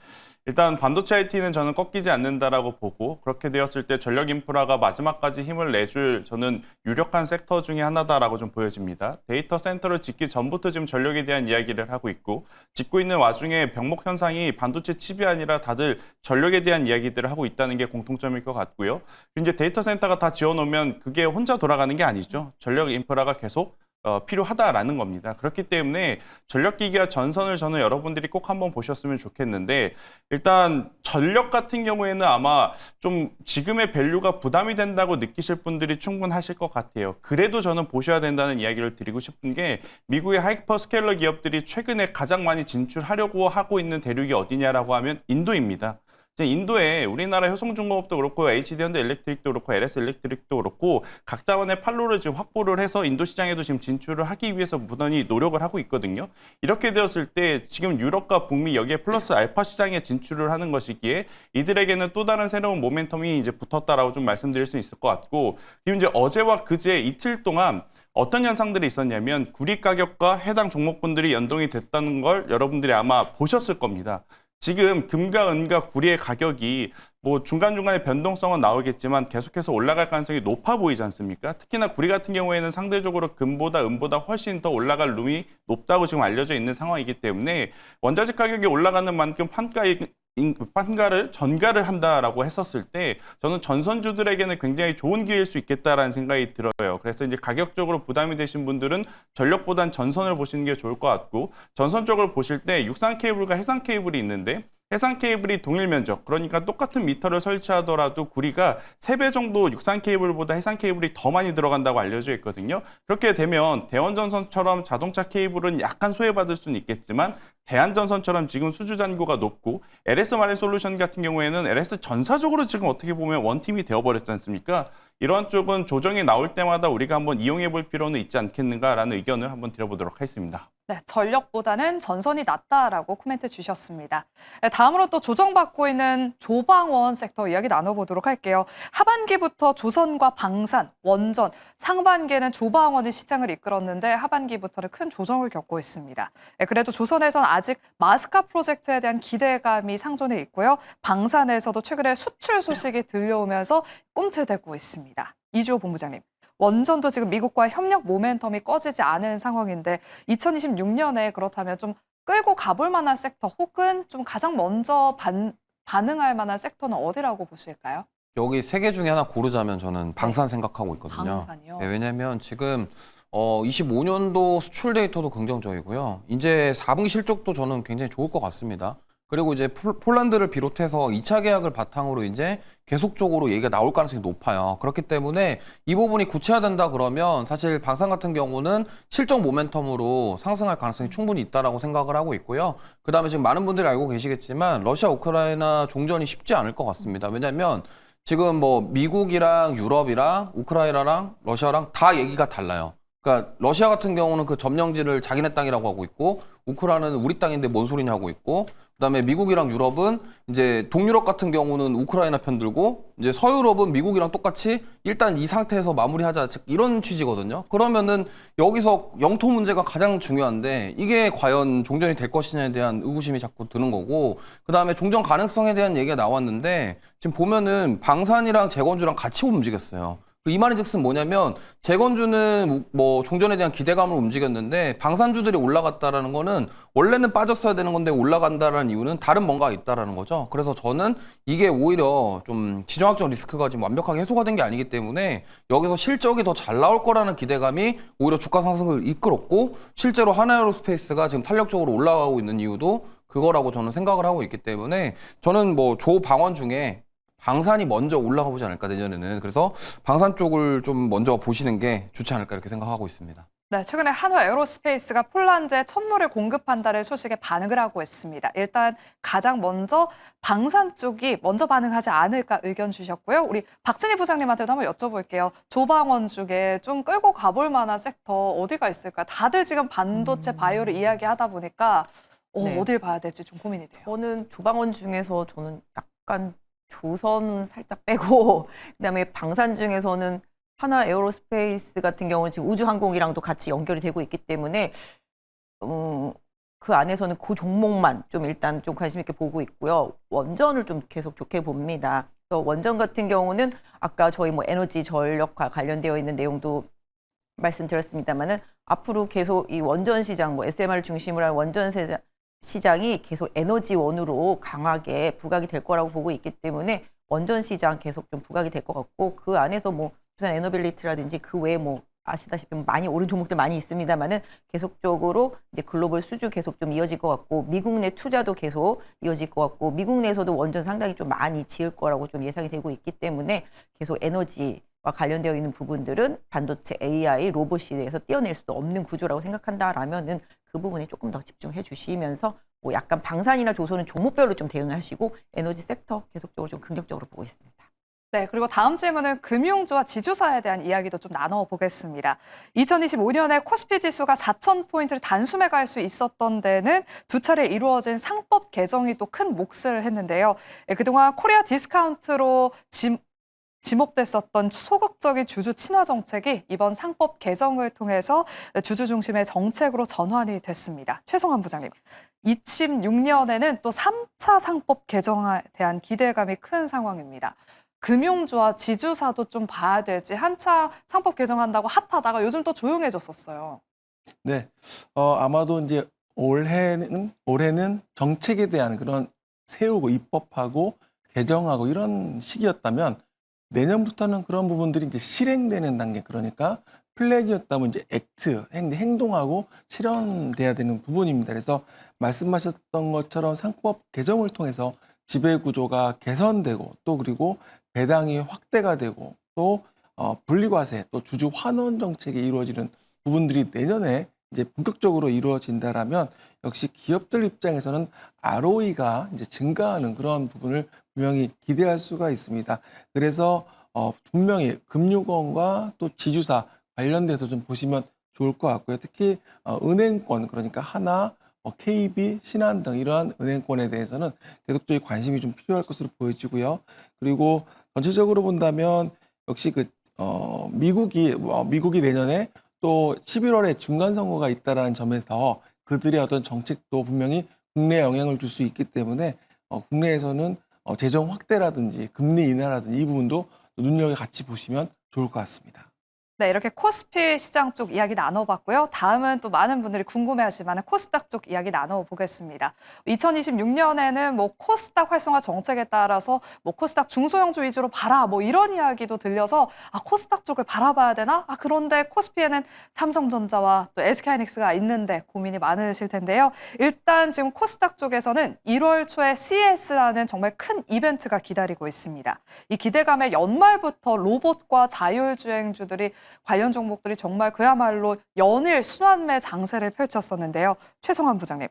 S3: 일단 반도체 IT는 저는 꺾이지 않는다라고 보고, 그렇게 되었을 때 전력 인프라가 마지막까지 힘을 내줄 저는 유력한 섹터 중에 하나다라고 좀 보여집니다. 데이터 센터를 짓기 전부터 지금 전력에 대한 이야기를 하고 있고, 짓고 있는 와중에 병목 현상이 반도체 칩이 아니라 다들 전력에 대한 이야기들을 하고 있다는 게 공통점일 것 같고요. 이제 데이터 센터가 다 지어놓으면 그게 혼자 돌아가는 게 아니죠. 전력 인프라가 계속 필요하다라는 겁니다. 그렇기 때문에 전력기기와 전선을 저는 여러분들이 꼭 한번 보셨으면 좋겠는데, 일단 전력 같은 경우에는 아마 좀 지금의 밸류가 부담이 된다고 느끼실 분들이 충분하실 것 같아요. 그래도 저는 보셔야 된다는 이야기를 드리고 싶은 게, 미국의 하이퍼스케일러 기업들이 최근에 가장 많이 진출하려고 하고 있는 대륙이 어디냐라고 하면 인도입니다. 인도에 우리나라 효성중공업도 그렇고 HD현대일렉트릭도 그렇고 LS일렉트릭도 그렇고 각자만의 판로를 지금 확보를 해서 인도 시장에도 지금 진출을 하기 위해서 무던히 노력을 하고 있거든요. 이렇게 되었을 때 지금 유럽과 북미 여기에 플러스 알파 시장에 진출을 하는 것이기에 이들에게는 또 다른 새로운 모멘텀이 이제 붙었다라고 좀 말씀드릴 수 있을 것 같고, 그리고 이제 어제와 그제 이틀 동안 어떤 현상들이 있었냐면 구리 가격과 해당 종목분들이 연동이 됐다는 걸 여러분들이 아마 보셨을 겁니다. 지금 금과 은과 구리의 가격이 뭐 중간중간에 변동성은 나오겠지만 계속해서 올라갈 가능성이 높아 보이지 않습니까? 특히나 구리 같은 경우에는 상대적으로 금보다 은보다 훨씬 더 올라갈 룸이 높다고 지금 알려져 있는 상황이기 때문에 원자재 가격이 올라가는 만큼 판가를 전가를 한다라고 했었을 때 저는 전선주들에게는 굉장히 좋은 기회일 수 있겠다라는 생각이 들어요. 그래서 이제 가격적으로 부담이 되신 분들은 전력보단 전선을 보시는 게 좋을 것 같고, 전선 쪽을 보실 때 육상 케이블과 해상 케이블이 있는데, 해상 케이블이 동일 면적, 그러니까 똑같은 미터를 설치하더라도 구리가 3배 정도 육상 케이블보다 해상 케이블이 더 많이 들어간다고 알려져 있거든요. 그렇게 되면 대원전선처럼 자동차 케이블은 약간 소외받을 수는 있겠지만, 대한전선처럼 지금 수주 잔고가 높고 LS 마린 솔루션 같은 경우에는 LS 전사적으로 지금 어떻게 보면 원팀이 되어버렸지 않습니까? 이런 쪽은 조정이 나올 때마다 우리가 한번 이용해 볼 필요는 있지 않겠는가라는 의견을 한번 드려보도록 하겠습니다.
S1: 네, 전력보다는 전선이 낫다라고 코멘트 주셨습니다. 네, 다음으로 또 조정받고 있는 조방원 섹터 이야기 나눠보도록 할게요. 하반기부터 조선과 방산, 원전, 상반기에는 조방원이 시장을 이끌었는데 하반기부터는 큰 조정을 겪고 있습니다. 네, 그래도 조선에서는 아직 마스카 프로젝트에 대한 기대감이 상존해 있고요. 방산에서도 최근에 수출 소식이 들려오면서 꿈틀대고 있습니다. 이주호 본부장님. 원전도 지금 미국과의 협력 모멘텀이 꺼지지 않은 상황인데 2026년에 그렇다면 좀 끌고 가볼 만한 섹터 혹은 좀 가장 먼저 반응할 만한 섹터는 어디라고 보실까요?
S5: 여기 3개 중에 하나 고르자면 저는 방산 생각하고 있거든요.
S1: 방산이요?
S5: 네, 왜냐면 지금 25년도 수출 데이터도 긍정적이고요. 이제 4분기 실적도 저는 굉장히 좋을 것 같습니다. 그리고 이제 폴란드를 비롯해서 2차 계약을 바탕으로 이제 계속적으로 얘기가 나올 가능성이 높아요. 그렇기 때문에 이 부분이 구체화된다 그러면 사실 방산 같은 경우는 실적 모멘텀으로 상승할 가능성이 충분히 있다라고 생각을 하고 있고요. 그다음에 지금 많은 분들이 알고 계시겠지만 러시아 우크라이나 종전이 쉽지 않을 것 같습니다. 왜냐하면 지금 뭐 미국이랑 유럽이랑 우크라이나랑 러시아랑 다 얘기가 달라요. 그러니까 러시아 같은 경우는 그 점령지를 자기네 땅이라고 하고 있고, 우크라이나는 우리 땅인데 뭔 소리냐 하고 있고, 그다음에 미국이랑 유럽은 이제 동유럽 같은 경우는 우크라이나 편 들고, 이제 서유럽은 미국이랑 똑같이 일단 이 상태에서 마무리하자, 즉 이런 취지거든요. 그러면은 여기서 영토 문제가 가장 중요한데 이게 과연 종전이 될 것이냐에 대한 의구심이 자꾸 드는 거고, 그다음에 종전 가능성에 대한 얘기가 나왔는데 지금 보면은 방산이랑 재건주랑 같이 움직였어요. 이 말인즉슨 뭐냐면 재건주는 뭐 종전에 대한 기대감을 움직였는데 방산주들이 올라갔다라는 거는 원래는 빠졌어야 되는 건데 올라간다라는 이유는 다른 뭔가가 있다라는 거죠. 그래서 저는 이게 오히려 좀 지정학적 리스크가 지금 완벽하게 해소가 된 게 아니기 때문에 여기서 실적이 더 잘 나올 거라는 기대감이 오히려 주가 상승을 이끌었고 실제로 하나에어로스페이스가 지금 탄력적으로 올라가고 있는 이유도 그거라고 저는 생각을 하고 있기 때문에 저는 뭐 조방원 중에 방산이 먼저 올라가 보지 않을까 내년에는. 그래서 방산 쪽을 좀 먼저 보시는 게 좋지 않을까 이렇게 생각하고 있습니다.
S1: 네, 최근에 한화에어로스페이스가 폴란드에 천물을 공급한다는 소식에 반응을 하고 있습니다. 일단 가장 먼저 방산 쪽이 먼저 반응하지 않을까 의견 주셨고요. 우리 박진희 부장님한테도 한번 여쭤볼게요. 조방원 중에 좀 끌고 가볼 만한 섹터 어디가 있을까요? 다들 지금 반도체 바이오를 이야기하다 보니까
S4: 네.
S1: 어딜 봐야 될지 좀 고민이 돼요.
S4: 저는 조방원 중에서 저는 약간 조선은 살짝 빼고 그다음에 방산 중에서는 하나 에어로스페이스 같은 경우는 지금 우주항공이랑도 같이 연결이 되고 있기 때문에 그 안에서는 그 종목만 좀 일단 좀 관심 있게 보고 있고요. 원전을 좀 계속 좋게 봅니다. 그래서 원전 같은 경우는 아까 저희 뭐 에너지 전력과 관련되어 있는 내용도 말씀드렸습니다만은 앞으로 계속 이 원전 시장 뭐 SMR 중심으로 한 원전 시장이 계속 에너지원으로 강하게 부각이 될 거라고 보고 있기 때문에 원전 시장 계속 좀 부각이 될 것 같고 그 안에서 뭐 부산 에너빌리티라든지 그 외에 뭐 아시다시피 많이 오른 종목들 많이 있습니다만은 계속적으로 이제 글로벌 수주 계속 좀 이어질 것 같고 미국 내 투자도 계속 이어질 것 같고 미국 내에서도 원전 상당히 좀 많이 지을 거라고 좀 예상이 되고 있기 때문에 계속 에너지와 관련되어 있는 부분들은 반도체, AI, 로봇에 대해서 떼어낼 수 없는 구조라고 생각한다라면은 그 부분에 조금 더 집중해 주시면서 뭐 약간 방산이나 조선은 종목별로 좀 대응하시고 에너지 섹터 계속적으로 좀 긍정적으로 보고 있습니다.
S1: 네, 그리고 다음 질문은 금융주와 지주사에 대한 이야기도 좀 나눠보겠습니다. 2025년에 코스피 지수가 4,000포인트를 단숨에 갈 수 있었던 데는 두 차례 이루어진 상법 개정이 또 큰 몫을 했는데요. 그동안 코리아 디스카운트로 지목됐었던 소극적인 주주 친화 정책이 이번 상법 개정을 통해서 주주 중심의 정책으로 전환이 됐습니다. 최성환 부장님, 26년에는 또 3차 상법 개정에 대한 기대감이 큰 상황입니다. 금융주와 지주사도 좀 봐야 되지. 한차 상법 개정한다고 핫하다가 요즘 또 조용해졌었어요.
S2: 네, 아마도 이제 올해는 정책에 대한 그런 세우고 입법하고 개정하고 이런 시기였다면 내년부터는 그런 부분들이 이제 실행되는 단계, 그러니까 플랜이었다면 이제 액트, 행동하고 실현돼야 되는 부분입니다. 그래서 말씀하셨던 것처럼 상법 개정을 통해서 지배 구조가 개선되고 또 그리고 배당이 확대가 되고 또 분리과세, 또 주주 환원 정책이 이루어지는 부분들이 내년에 이제 본격적으로 이루어진다라면 역시 기업들 입장에서는 ROE가 이제 증가하는 그런 부분을 분명히 기대할 수가 있습니다. 그래서 분명히 금융권과 또 지주사 관련돼서 좀 보시면 좋을 것 같고요. 특히 은행권, 그러니까 하나, KB, 신한 등 이러한 은행권에 대해서는 계속적인 관심이 좀 필요할 것으로 보여지고요. 그리고 전체적으로 본다면 역시 미국이 내년에 또 11월에 중간 선거가 있다라는 점에서 그들의 어떤 정책도 분명히 국내에 영향을 줄 수 있기 때문에 국내에서는 재정 확대라든지 금리 인하라든지 이 부분도 눈여겨 같이 보시면 좋을 것 같습니다.
S1: 네, 이렇게 코스피 시장 쪽 이야기 나눠봤고요. 다음은 또 많은 분들이 궁금해하시는 코스닥 쪽 이야기 나눠보겠습니다. 2026년에는 뭐 코스닥 활성화 정책에 따라서 뭐 코스닥 중소형주 위주로 봐라 뭐 이런 이야기도 들려서 코스닥 쪽을 바라봐야 되나? 그런데 코스피에는 삼성전자와 또 SK하이닉스가 있는데 고민이 많으실 텐데요. 일단 지금 코스닥 쪽에서는 1월 초에 CES라는 정말 큰 이벤트가 기다리고 있습니다. 이 기대감에 연말부터 로봇과 자율주행주들이 관련 종목들이 정말 그야말로 연일 순환매 장세를 펼쳤었는데요. 최성환 부장님,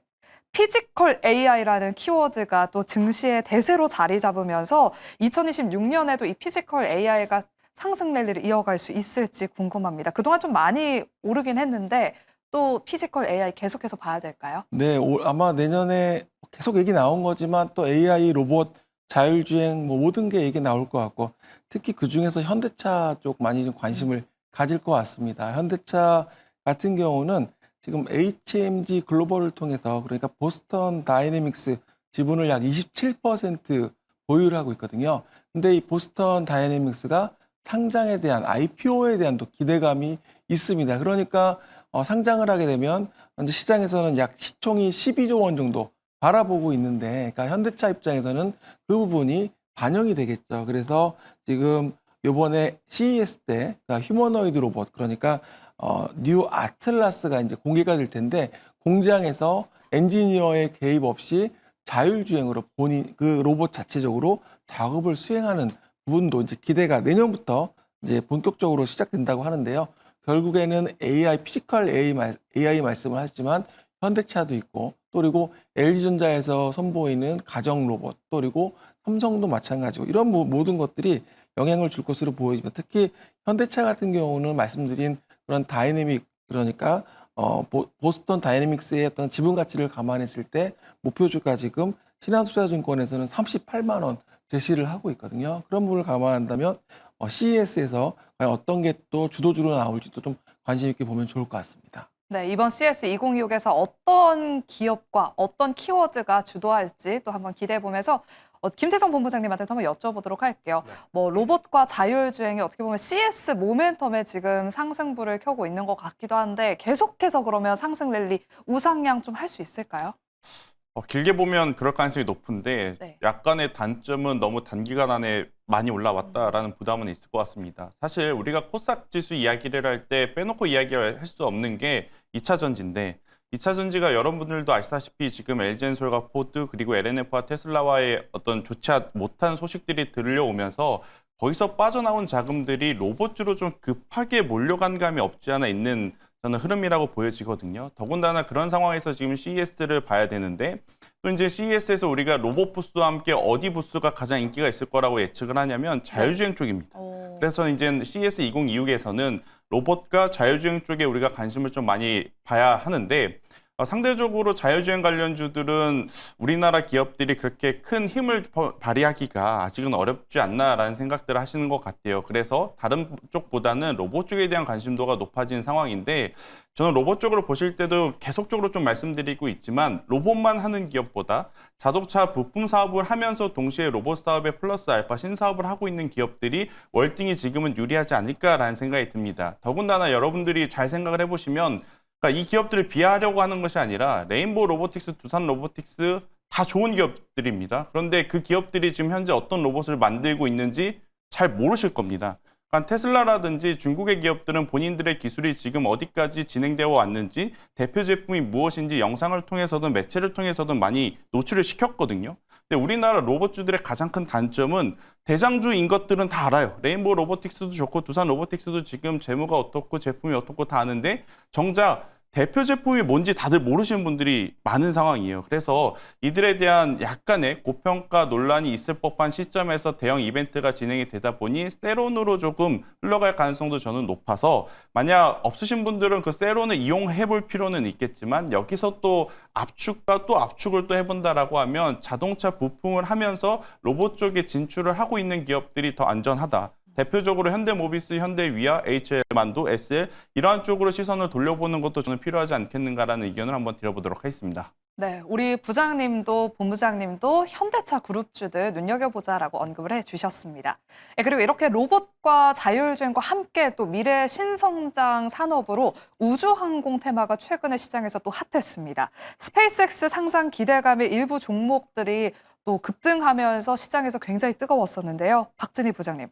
S1: 피지컬 AI라는 키워드가 또 증시의 대세로 자리 잡으면서 2026년에도 이 피지컬 AI가 상승 랠리를 이어갈 수 있을지 궁금합니다. 그동안 좀 많이 오르긴 했는데 또 피지컬 AI 계속해서 봐야 될까요?
S2: 네, 아마 내년에 계속 얘기 나온 거지만 또 AI, 로봇, 자율주행 뭐 모든 게 얘기 나올 것 같고 특히 그중에서 현대차 쪽 많이 좀 관심을 가질 것 같습니다. 현대차 같은 경우는 지금 HMG 글로벌을 통해서 그러니까 보스턴 다이내믹스 지분을 약 27% 보유를 하고 있거든요. 근데 이 보스턴 다이내믹스가 상장에 대한 IPO에 대한 또 기대감이 있습니다. 그러니까 상장을 하게 되면 현재 시장에서는 약 시총이 12조 원 정도 바라보고 있는데, 그러니까 현대차 입장에서는 그 부분이 반영이 되겠죠. 그래서 지금 이번에 CES 때 그러니까 휴머노이드 로봇, 그러니까 뉴 아틀라스가 이제 공개가 될 텐데, 공장에서 엔지니어의 개입 없이 자율주행으로 본인 그 로봇 자체적으로 작업을 수행하는 부분도 이제 기대가 내년부터 이제 본격적으로 시작된다고 하는데요. 결국에는 AI, 피지컬 AI 말씀을 하시지만 현대차도 있고, 또 그리고 LG전자에서 선보이는 가정 로봇, 또 그리고 삼성도 마찬가지고, 이런 모든 것들이 영향을 줄 것으로 보여집니다. 특히 현대차 같은 경우는 말씀드린 그런 다이내믹, 그러니까 보스턴 다이내믹스의 어떤 지분 가치를 감안했을 때 목표주가 지금 신한투자증권에서는 38만 원 제시를 하고 있거든요. 그런 부분을 감안한다면 CES에서 과연 어떤 게 또 주도주로 나올지도 좀 관심 있게 보면 좋을 것 같습니다.
S1: 네, 이번 CS 2026에서 어떤 기업과 어떤 키워드가 주도할지 또 한번 기대해 보면서 김태성 본부장님한테 한번 여쭤보도록 할게요. 뭐 로봇과 자율주행이 어떻게 보면 CS 모멘텀에 지금 상승부를 켜고 있는 것 같기도 한데, 계속해서 그러면 상승 랠리 우상향 좀 할 수 있을까요?
S3: 길게 보면 그럴 가능성이 높은데
S1: 네.
S3: 약간의 단점은 너무 단기간 안에 많이 올라왔다라는 부담은 있을 것 같습니다. 사실 우리가 코스닥 지수 이야기를 할 때 빼놓고 이야기를 할 수 없는 게 2차 전지인데, 2차 전지가 여러분들도 아시다시피 지금 LG엔솔과 포드, 그리고 LNF와 테슬라와의 어떤 좋지 못한 소식들이 들려오면서 거기서 빠져나온 자금들이 로봇주로 좀 급하게 몰려간 감이 없지 않아 있는 저는 흐름이라고 보여지거든요. 더군다나 그런 상황에서 지금 CES를 봐야 되는데, 또 이제 CES에서 우리가 로봇 부스와 함께 어디 부스가 가장 인기가 있을 거라고 예측을 하냐면 자율주행 쪽입니다. 그래서 이제 CES 2026에서는 로봇과 자율주행 쪽에 우리가 관심을 좀 많이 봐야 하는데, 상대적으로 자율주행 관련주들은 우리나라 기업들이 그렇게 큰 힘을 발휘하기가 아직은 어렵지 않나라는 생각들을 하시는 것 같아요. 그래서 다른 쪽보다는 로봇 쪽에 대한 관심도가 높아진 상황인데, 저는 로봇 쪽으로 보실 때도 계속적으로 좀 말씀드리고 있지만, 로봇만 하는 기업보다 자동차 부품 사업을 하면서 동시에 로봇 사업에 플러스 알파 신사업을 하고 있는 기업들이 월등히 지금은 유리하지 않을까라는 생각이 듭니다. 더군다나 여러분들이 잘 생각을 해보시면, 그러니까 이 기업들을 비하하려고 하는 것이 아니라 레인보우 로보틱스, 두산 로보틱스 다 좋은 기업들입니다. 그런데 그 기업들이 지금 현재 어떤 로봇을 만들고 있는지 잘 모르실 겁니다. 그러니까 테슬라라든지 중국의 기업들은 본인들의 기술이 지금 어디까지 진행되어 왔는지, 대표 제품이 무엇인지 영상을 통해서든 매체를 통해서든 많이 노출을 시켰거든요. 근데 우리나라 로봇주들의 가장 큰 단점은 대장주인 것들은 다 알아요. 레인보우 로보틱스도 좋고 두산 로보틱스도 지금 재무가 어떻고 제품이 어떻고 다 아는데, 정작 대표 제품이 뭔지 다들 모르시는 분들이 많은 상황이에요. 그래서 이들에 대한 약간의 고평가 논란이 있을 법한 시점에서 대형 이벤트가 진행이 되다 보니 세론으로 조금 흘러갈 가능성도 저는 높아서, 만약 없으신 분들은 그 세론을 이용해 볼 필요는 있겠지만, 여기서 또 압축과 또 압축을 또 해본다라고 하면 자동차 부품을 하면서 로봇 쪽에 진출을 하고 있는 기업들이 더 안전하다. 대표적으로 현대모비스, 현대위아, HL만도, SL 이러한 쪽으로 시선을 돌려보는 것도 저는 필요하지 않겠는가라는 의견을 한번 드려보도록 하겠습니다.
S1: 네, 우리 부장님도 본부장님도 현대차 그룹주들 눈여겨보자라고 언급을 해주셨습니다. 네, 그리고 이렇게 로봇과 자율주행과 함께 또 미래 신성장 산업으로 우주항공 테마가 최근에 시장에서 또 핫했습니다. 스페이스X 상장 기대감의 일부 종목들이 또 급등하면서 시장에서 굉장히 뜨거웠었는데요. 박진희 부장님.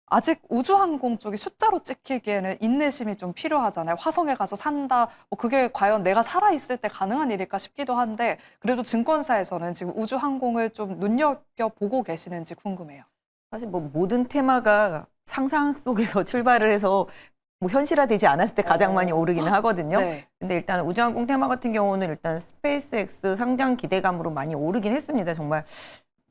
S1: 아직 우주항공 쪽이 숫자로 찍히기에는 인내심이 좀 필요하잖아요. 화성에 가서 산다, 뭐 그게 과연 내가 살아있을 때 가능한 일일까 싶기도 한데, 그래도 증권사에서는 지금 우주항공을 좀 눈여겨보고 계시는지 궁금해요.
S4: 사실 뭐 모든 테마가 상상 속에서 출발을 해서 뭐 현실화되지 않았을 때 가장 많이 오르기는 하거든요.
S1: 네.
S4: 근데 일단 우주항공 테마 같은 경우는 일단 스페이스X 상장 기대감으로 많이 오르긴 했습니다. 정말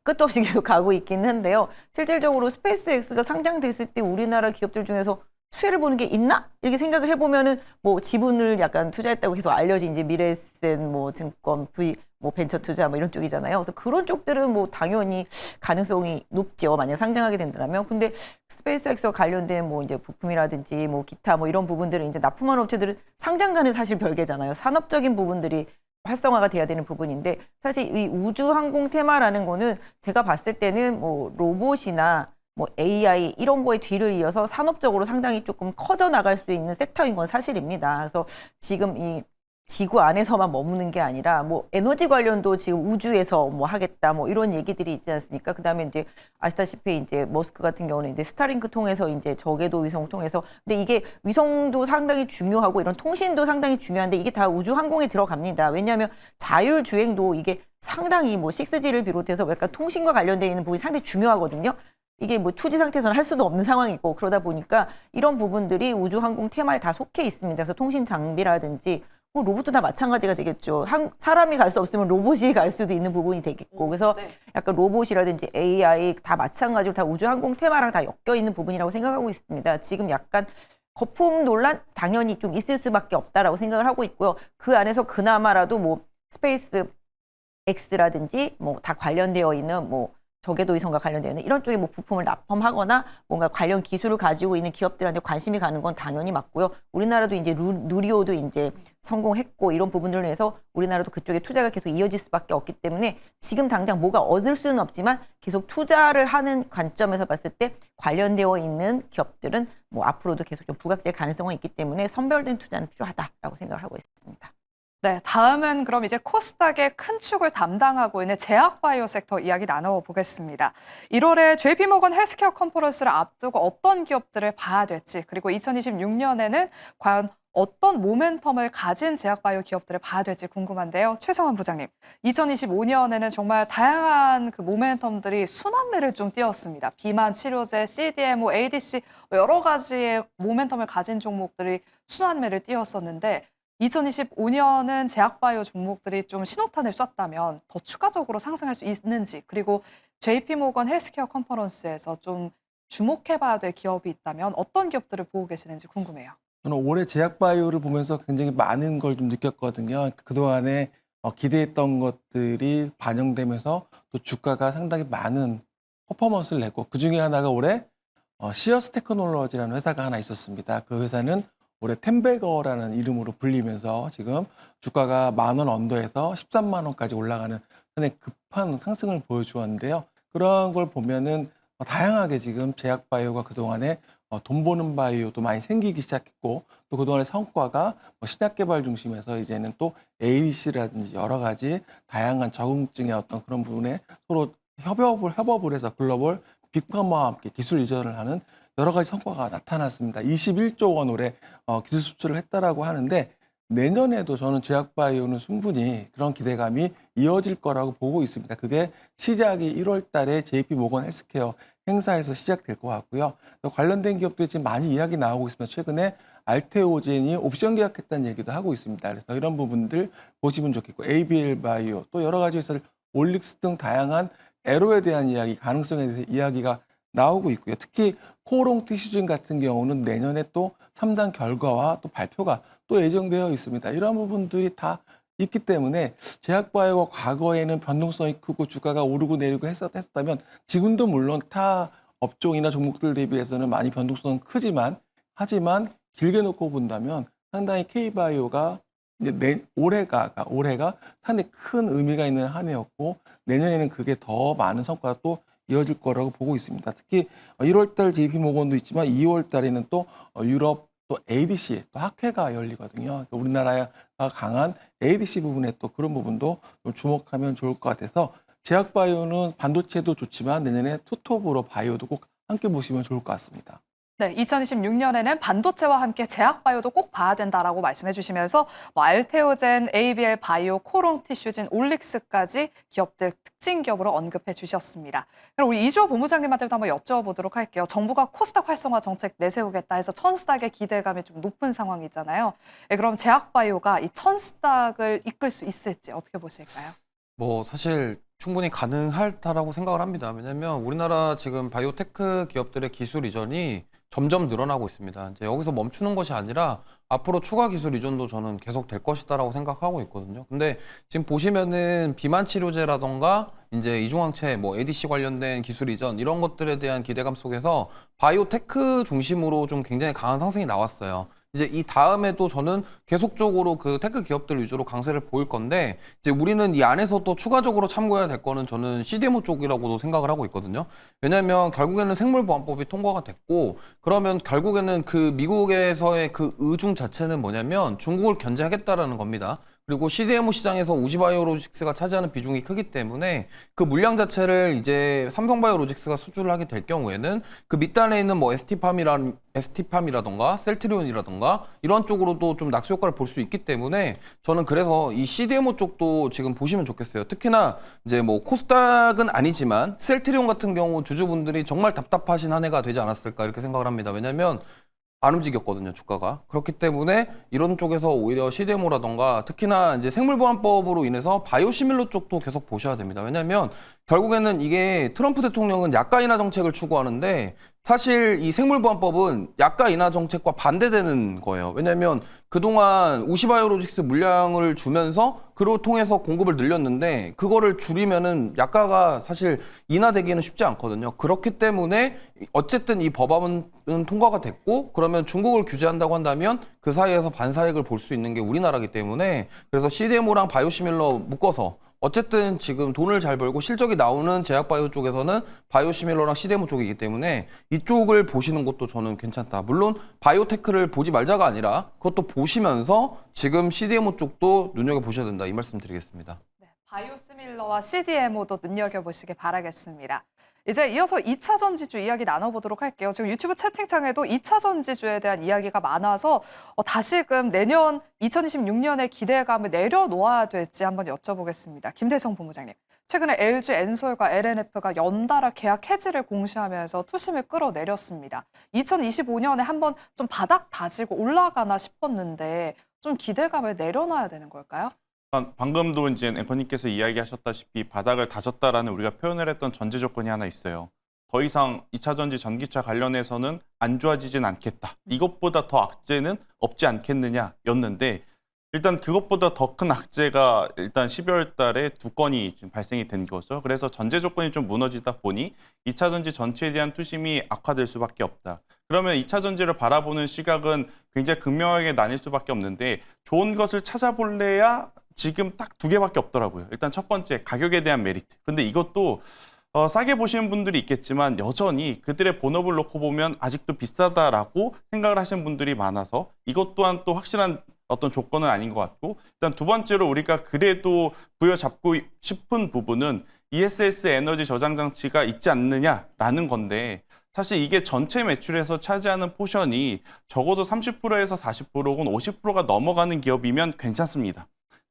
S4: 끝도 없이 계속 가고 있긴 한데요. 실질적으로 스페이스X가 상장됐을 때 우리나라 기업들 중에서 수혜를 보는 게 있나? 이렇게 생각을 해보면은 뭐 지분을 약간 투자했다고 계속 알려진 이제 미래에셋 뭐 증권 V 뭐 벤처 투자 뭐 이런 쪽이잖아요. 그래서 그런 쪽들은 뭐 당연히 가능성이 높죠. 만약 상장하게 된다면. 근데 스페이스X와 관련된 뭐 이제 부품이라든지 뭐 기타 뭐 이런 부분들은 이제 납품하는 업체들은 상장과는 사실 별개잖아요. 산업적인 부분들이 활성화가 돼야 되는 부분인데, 사실 이 우주항공 테마라는 거는 제가 봤을 때는 뭐 로봇이나 뭐 AI 이런 거에 뒤를 이어서 산업적으로 상당히 조금 커져 나갈 수 있는 섹터인 건 사실입니다. 그래서 지금 이 지구 안에서만 머무는 게 아니라 뭐 에너지 관련도 지금 우주에서 뭐 하겠다 뭐 이런 얘기들이 있지 않습니까? 그다음에 이제 아시다시피 이제 머스크 같은 경우는 이제 스타링크 통해서 이제 저궤도 위성 통해서 근데 이게 위성도 상당히 중요하고 이런 통신도 상당히 중요한데 이게 다 우주 항공에 들어갑니다. 왜냐하면 자율 주행도 이게 상당히 뭐 6G를 비롯해서 약간 통신과 관련되어 있는 부분이 상당히 중요하거든요. 이게 뭐 투지 상태에서는 할 수도 없는 상황이고 그러다 보니까 이런 부분들이 우주 항공 테마에 다 속해 있습니다. 그래서 통신 장비라든지 뭐 로봇도 다 마찬가지가 되겠죠. 사람이 갈 수 없으면 로봇이 갈 수도 있는 부분이 되겠고 그래서
S1: 네.
S4: 약간 로봇이라든지 AI 다 마찬가지로 다 우주 항공 테마랑 다 엮여 있는 부분이라고 생각하고 있습니다. 지금 약간 거품 논란 당연히 좀 있을 수밖에 없다라고 생각을 하고 있고요. 그 안에서 그나마라도 뭐 스페이스 X라든지 뭐 다 관련되어 있는 뭐 저궤도 위성과 관련되는 이런 쪽에 뭐 부품을 납품하거나 뭔가 관련 기술을 가지고 있는 기업들한테 관심이 가는 건 당연히 맞고요. 우리나라도 이제 누리호도 이제 성공했고 이런 부분들을 위해서 우리나라도 그쪽에 투자가 계속 이어질 수밖에 없기 때문에 지금 당장 뭐가 얻을 수는 없지만 계속 투자를 하는 관점에서 봤을 때 관련되어 있는 기업들은 뭐 앞으로도 계속 좀 부각될 가능성은 있기 때문에 선별된 투자는 필요하다라고 생각을 하고 있습니다.
S1: 네, 다음은 그럼 이제 코스닥의 큰 축을 담당하고 있는 제약바이오 섹터 이야기 나눠보겠습니다. 1월에 JP모건 헬스케어 컨퍼런스를 앞두고 어떤 기업들을 봐야 될지, 그리고 2026년에는 과연 어떤 모멘텀을 가진 제약바이오 기업들을 봐야 될지 궁금한데요. 최성원 부장님, 2025년에는 정말 다양한 그 모멘텀들이 순환매를 좀 띄웠습니다. 비만 치료제, CDMO, ADC 여러 가지의 모멘텀을 가진 종목들이 순환매를 띄웠었는데 2025년은 제약바이오 종목들이 좀 신호탄을 쐈다면 더 추가적으로 상승할 수 있는지, 그리고 JP모건 헬스케어 컨퍼런스에서 좀 주목해봐야 될 기업이 있다면 어떤 기업들을 보고 계시는지 궁금해요.
S2: 저는 올해 제약바이오를 보면서 굉장히 많은 걸 좀 느꼈거든요. 그동안에 기대했던 것들이 반영되면서 또 주가가 상당히 많은 퍼포먼스를 내고 그중에 하나가 올해 시어스 테크놀로지라는 회사가 하나 있었습니다. 그 회사는 올해 템베거라는 이름으로 불리면서 지금 주가가 10,000원 언더에서 13만 원까지 올라가는 상당히 급한 상승을 보여주었는데요. 그런 걸 보면은 다양하게 지금 제약바이오가 그동안에 돈 버는 바이오도 많이 생기기 시작했고 또 그동안의 성과가 신약 개발 중심에서 이제는 또 ADC라든지 여러 가지 다양한 적응증의 어떤 그런 부분에 서로 협업을 해서 글로벌 빅파마와 함께 기술 이전을 하는 여러 가지 성과가 나타났습니다. 21조 원 올해 기술 수출을 했다라고 하는데 내년에도 저는 제약바이오는 충분히 그런 기대감이 이어질 거라고 보고 있습니다. 그게 시작이 1월 달에 JP모건 헬스케어 행사에서 시작될 것 같고요. 또 관련된 기업들이 지금 많이 이야기 나오고 있습니다. 최근에 알테오젠이 옵션 계약했다는 얘기도 하고 있습니다. 그래서 이런 부분들 보시면 좋겠고 ABL 바이오 또 여러 가지 회사들 올릭스 등 다양한 애로에 대한 이야기, 가능성에 대해서 이야기가 나오고 있고요. 특히 코오롱 티슈진 같은 경우는 내년에 또 3단 결과와 또 발표가 또 예정되어 있습니다. 이런 부분들이 다 있기 때문에 제약바이오가 과거에는 변동성이 크고 주가가 오르고 내리고 했었다면 지금도 물론 타 업종이나 종목들 대비해서는 많이 변동성은 크지만 하지만 길게 놓고 본다면 상당히 K바이오가 이제 올해가 상당히 큰 의미가 있는 한 해였고 내년에는 그게 더 많은 성과가 또 이어질 거라고 보고 있습니다. 특히 1월달 JP모건도 있지만 2월달에는 또 유럽 또 ADC 또 학회가 열리거든요. 그러니까 우리나라가 강한 ADC 부분에 또 그런 부분도 좀 주목하면 좋을 것 같아서 제약바이오는 반도체도 좋지만 내년에 투톱으로 바이오도 꼭 함께 보시면 좋을 것 같습니다.
S1: 네, 2026년에는 반도체와 함께 제약바이오도 꼭 봐야 된다라고 말씀해 주시면서 알테오젠, ABL 바이오, 코롱 티슈진, 올릭스까지 기업들 특징 기업으로 언급해 주셨습니다. 그럼 우리 이주호 본부장님한테도 한번 여쭤보도록 할게요. 정부가 코스닥 활성화 정책 내세우겠다 해서 천스닥의 기대감이 좀 높은 상황이잖아요. 네, 그럼 제약바이오가 이 천스닥을 이끌 수 있을지 어떻게 보실까요?
S5: 뭐 사실 충분히 가능하다라고 생각을 합니다. 왜냐하면 우리나라 지금 바이오테크 기업들의 기술 이전이 점점 늘어나고 있습니다. 이제 여기서 멈추는 것이 아니라 앞으로 추가 기술 이전도 저는 계속 될 것이다라고 생각하고 있거든요. 근데 지금 보시면은 비만 치료제라던가 이제 이중항체, 뭐 ADC 관련된 기술 이전 이런 것들에 대한 기대감 속에서 바이오테크 중심으로 좀 굉장히 강한 상승이 나왔어요. 이제 이 다음에도 저는 계속적으로 그 테크 기업들 위주로 강세를 보일 건데 이제 우리는 이 안에서 또 추가적으로 참고해야 될 거는 저는 CDMO 쪽이라고도 생각을 하고 있거든요. 왜냐하면 결국에는 생물보안법이 통과가 됐고 그러면 결국에는 그 미국에서의 그 의중 자체는 뭐냐면 중국을 견제하겠다라는 겁니다. 그리고 CDMO 시장에서 우시바이오로직스가 차지하는 비중이 크기 때문에 그 물량 자체를 이제 삼성바이오로직스가 수주를 하게 될 경우에는 그 밑단에 있는 뭐 ST팜이라던가 셀트리온이라던가 이런 쪽으로도 좀 낙수 효과를 볼 수 있기 때문에 저는 그래서 이 CDMO 쪽도 지금 보시면 좋겠어요. 특히나 이제 뭐 코스닥은 아니지만 셀트리온 같은 경우 주주분들이 정말 답답하신 한 해가 되지 않았을까 이렇게 생각을 합니다. 왜냐하면 안 움직였거든요, 주가가. 그렇기 때문에 이런 쪽에서 오히려 CDMO라던가 특히나 이제 생물보안법으로 인해서 바이오시밀러 쪽도 계속 보셔야 됩니다. 왜냐하면 결국에는 이게 트럼프 대통령은 약가 인하 정책을 추구하는데 사실 이 생물보안법은 약가 인하 정책과 반대되는 거예요. 왜냐하면 그동안 우시바이오로직스 물량을 주면서 그로 통해서 공급을 늘렸는데 그거를 줄이면은 약가가 사실 인하되기는 쉽지 않거든요. 그렇기 때문에 어쨌든 이 법안은 통과가 됐고 그러면 중국을 규제한다고 한다면 그 사이에서 반사익을 볼 수 있는 게 우리나라이기 때문에 그래서 CDMO랑 바이오시밀러 묶어서 어쨌든 지금 돈을 잘 벌고 실적이 나오는 제약바이오 쪽에서는 바이오시밀러랑 CDMO 쪽이기 때문에 이쪽을 보시는 것도 저는 괜찮다. 물론 바이오테크를 보지 말자가 아니라 그것도 보시면서 지금 CDMO 쪽도 눈여겨보셔야 된다. 이 말씀 드리겠습니다.
S1: 네, 바이오시밀러와 CDMO도 눈여겨보시길 바라겠습니다. 이제 이어서 2차 전지주 이야기 나눠보도록 할게요. 지금 유튜브 채팅창에도 2차 전지주에 대한 이야기가 많아서 다시금 내년 2026년의 기대감을 내려놓아야 될지 한번 여쭤보겠습니다. 김대성 본부장님. 최근에 LG 엔솔과 LNF가 연달아 계약 해지를 공시하면서 투심을 끌어내렸습니다. 2025년에 한번 좀 바닥 다지고 올라가나 싶었는데 좀 기대감을 내려놔야 되는 걸까요?
S3: 방금도 이제 앵커님께서 이야기하셨다시피 바닥을 다졌다라는 우리가 표현을 했던 전제 조건이 하나 있어요. 더 이상 2차 전지 전기차 관련해서는 안 좋아지진 않겠다. 이것보다 더 악재는 없지 않겠느냐였는데 일단 그것보다 더 큰 악재가 일단 12월 달에 2건이 지금 발생이 된 거죠. 그래서 전제 조건이 좀 무너지다 보니 2차 전지 전체에 대한 투심이 악화될 수밖에 없다. 그러면 2차 전지를 바라보는 시각은 굉장히 극명하게 나뉠 수밖에 없는데 좋은 것을 찾아볼래야 지금 딱 2개밖에 없더라고요. 일단 첫 번째 가격에 대한 메리트. 근데 이것도 싸게 보시는 분들이 있겠지만 여전히 그들의 본업을 놓고 보면 아직도 비싸다라고 생각을 하시는 분들이 많아서 이것 또한 또 확실한 어떤 조건은 아닌 것 같고 일단 두 번째로 우리가 그래도 부여잡고 싶은 부분은 ESS 에너지 저장 장치가 있지 않느냐라는 건데 사실 이게 전체 매출에서 차지하는 포션이 적어도 30%에서 40% 혹은 50%가 넘어가는 기업이면 괜찮습니다.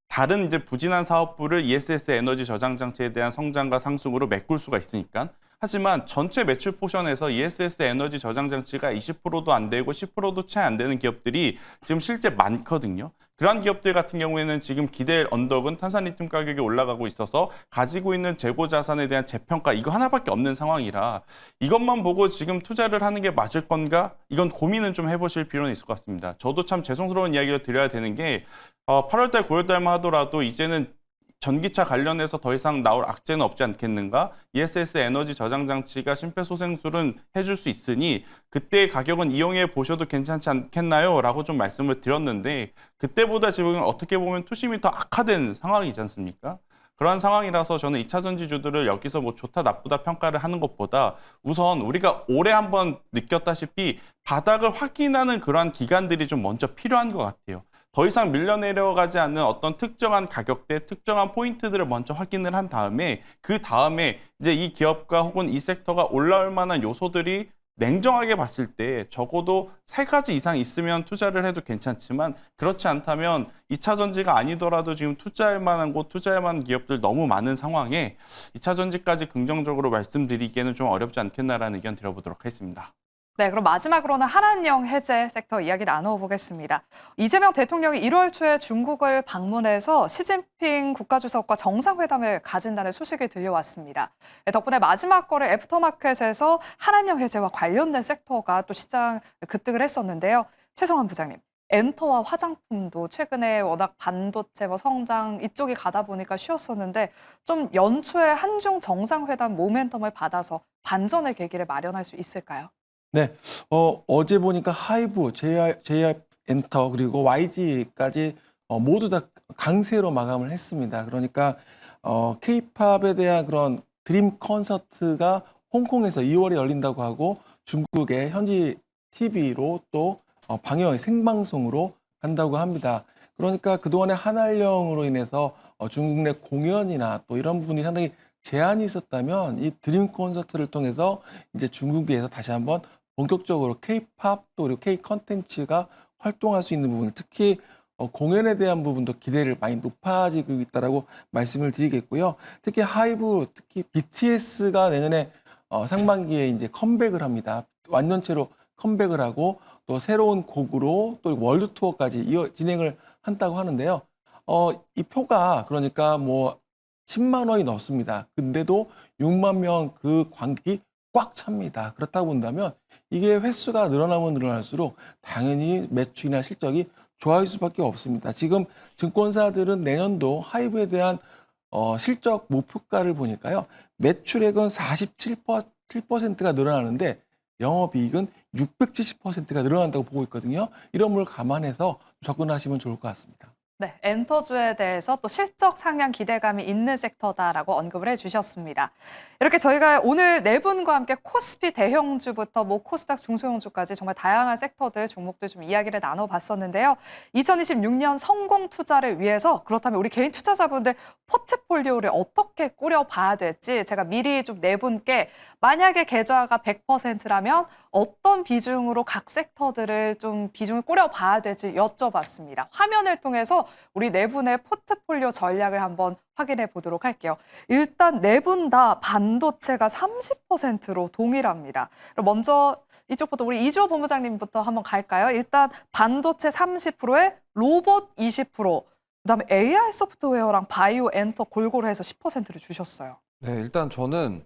S3: 다른 이제 부진한 사업부를 ESS 에너지 저장 장치에 대한 성장과 상승으로 메꿀 수가 있으니까. 하지만 전체 매출 포션에서 ESS 에너지 저장 장치가 20%도 안 되고 10%도 채 안 되는 기업들이 지금 실제 많거든요. 그러한 기업들 같은 경우에는 지금 기대할 언덕은 탄산리튬 가격이 올라가고 있어서 가지고 있는 재고 자산에 대한 재평가 이거 하나밖에 없는 상황이라 이것만 보고 지금 투자를 하는 게 맞을 건가? 이건 고민은 좀 해보실 필요는 있을 것 같습니다. 저도 참 죄송스러운 이야기를 드려야 되는 게 8월달, 9월달만 하더라도 이제는 전기차 관련해서 더 이상 나올 악재는 없지 않겠는가? ESS 에너지 저장 장치가 심폐소생술은 해줄 수 있으니 그때 가격은 이용해 보셔도 괜찮지 않겠나요? 라고 좀 말씀을 드렸는데 그때보다 지금 어떻게 보면 투심이 더 악화된 상황이지 않습니까? 그러한 상황이라서 저는 2차 전지주들을 여기서 뭐 좋다 나쁘다 평가를 하는 것보다 우선 우리가 올해 한번 느꼈다시피 바닥을 확인하는 그러한 기간들이 좀 먼저 필요한 것 같아요. 더 이상 밀려 내려가지 않는 어떤 특정한 가격대, 특정한 포인트들을 먼저 확인을 한 다음에 그 다음에 이제 이 기업과 혹은 이 섹터가 올라올 만한 요소들이 냉정하게 봤을 때 적어도 3가지 이상 있으면 투자를 해도 괜찮지만 그렇지 않다면 2차 전지가 아니더라도 지금 투자할 만한 곳, 투자할 만한 기업들 너무 많은 상황에 2차 전지까지 긍정적으로 말씀드리기에는 좀 어렵지 않겠나라는 의견 드려보도록 하겠습니다.
S1: 네, 그럼 마지막으로는 한한령 해제 섹터 이야기 나눠보겠습니다. 이재명 대통령이 1월 초에 중국을 방문해서 시진핑 국가주석과 정상회담을 가진다는 소식이 들려왔습니다. 덕분에 마지막 거래 애프터마켓에서 한한령 해제와 관련된 섹터가 또 시장 급등을 했었는데요. 최성환 부장님, 엔터와 화장품도 최근에 워낙 반도체, 성장 이쪽이 가다 보니까 쉬었었는데 좀 연초에 한중 정상회담 모멘텀을 받아서 반전의 계기를 마련할 수 있을까요?
S2: 네, 어제 보니까 하이브, 엔터 그리고 YG까지 모두 다 강세로 마감을 했습니다. 그러니까 K-팝에 대한 그런 드림 콘서트가 홍콩에서 2월에 열린다고 하고 중국의 현지 TV로 또 방영 생방송으로 한다고 합니다. 그러니까 그동안의 한한령으로 인해서 중국 내 공연이나 또 이런 부분이 상당히 제한이 있었다면 이 드림 콘서트를 통해서 이제 중국에서 다시 한번 본격적으로 K-팝 또 그리고 K 컨텐츠가 활동할 수 있는 부분, 특히 공연에 대한 부분도 기대를 많이 높아지고 있다라고 말씀을 드리겠고요. 특히 하이브, 특히 BTS가 내년에 상반기에 이제 컴백을 합니다. 완전체로 컴백을 하고 또 새로운 곡으로 또 월드 투어까지 진행을 한다고 하는데요. 이 표가 그러니까 뭐 10만 원이 넘습니다. 근데도 6만 명 그 관객이 꽉 찹니다. 그렇다고 본다면 이게 횟수가 늘어나면 늘어날수록 당연히 매출이나 실적이 좋아질 수밖에 없습니다. 지금 증권사들은 내년도 하이브에 대한 실적 목표가를 보니까요. 매출액은 47%가 늘어나는데 영업이익은 670%가 늘어난다고 보고 있거든요. 이런 걸 감안해서 접근하시면 좋을 것 같습니다.
S1: 네, 엔터주에 대해서 또 실적 상향 기대감이 있는 섹터다라고 언급을 해주셨습니다. 이렇게 저희가 오늘 네 분과 함께 코스피 대형주부터 뭐 코스닥 중소형주까지 정말 다양한 섹터들, 종목들 좀 이야기를 나눠봤었는데요. 2026년 성공 투자를 위해서 그렇다면 우리 개인 투자자분들 포트폴리오를 어떻게 꾸려봐야 될지 제가 미리 좀 네 분께 만약에 계좌가 100%라면 어떤 비중으로 각 섹터들을 좀 비중을 꾸려봐야 될지 여쭤봤습니다. 화면을 통해서 우리 네 분의 포트폴리오 전략을 한번 확인해 보도록 할게요. 일단 네 분 다 반도체가 30%로 동일합니다. 그럼 먼저 이쪽부터 우리 이주호 본부장님부터 한번 갈까요? 일단 반도체 30%에 로봇 20%, 그다음에 AI 소프트웨어랑 바이오 엔터 골고루 해서 10%를 주셨어요.
S5: 네, 일단 저는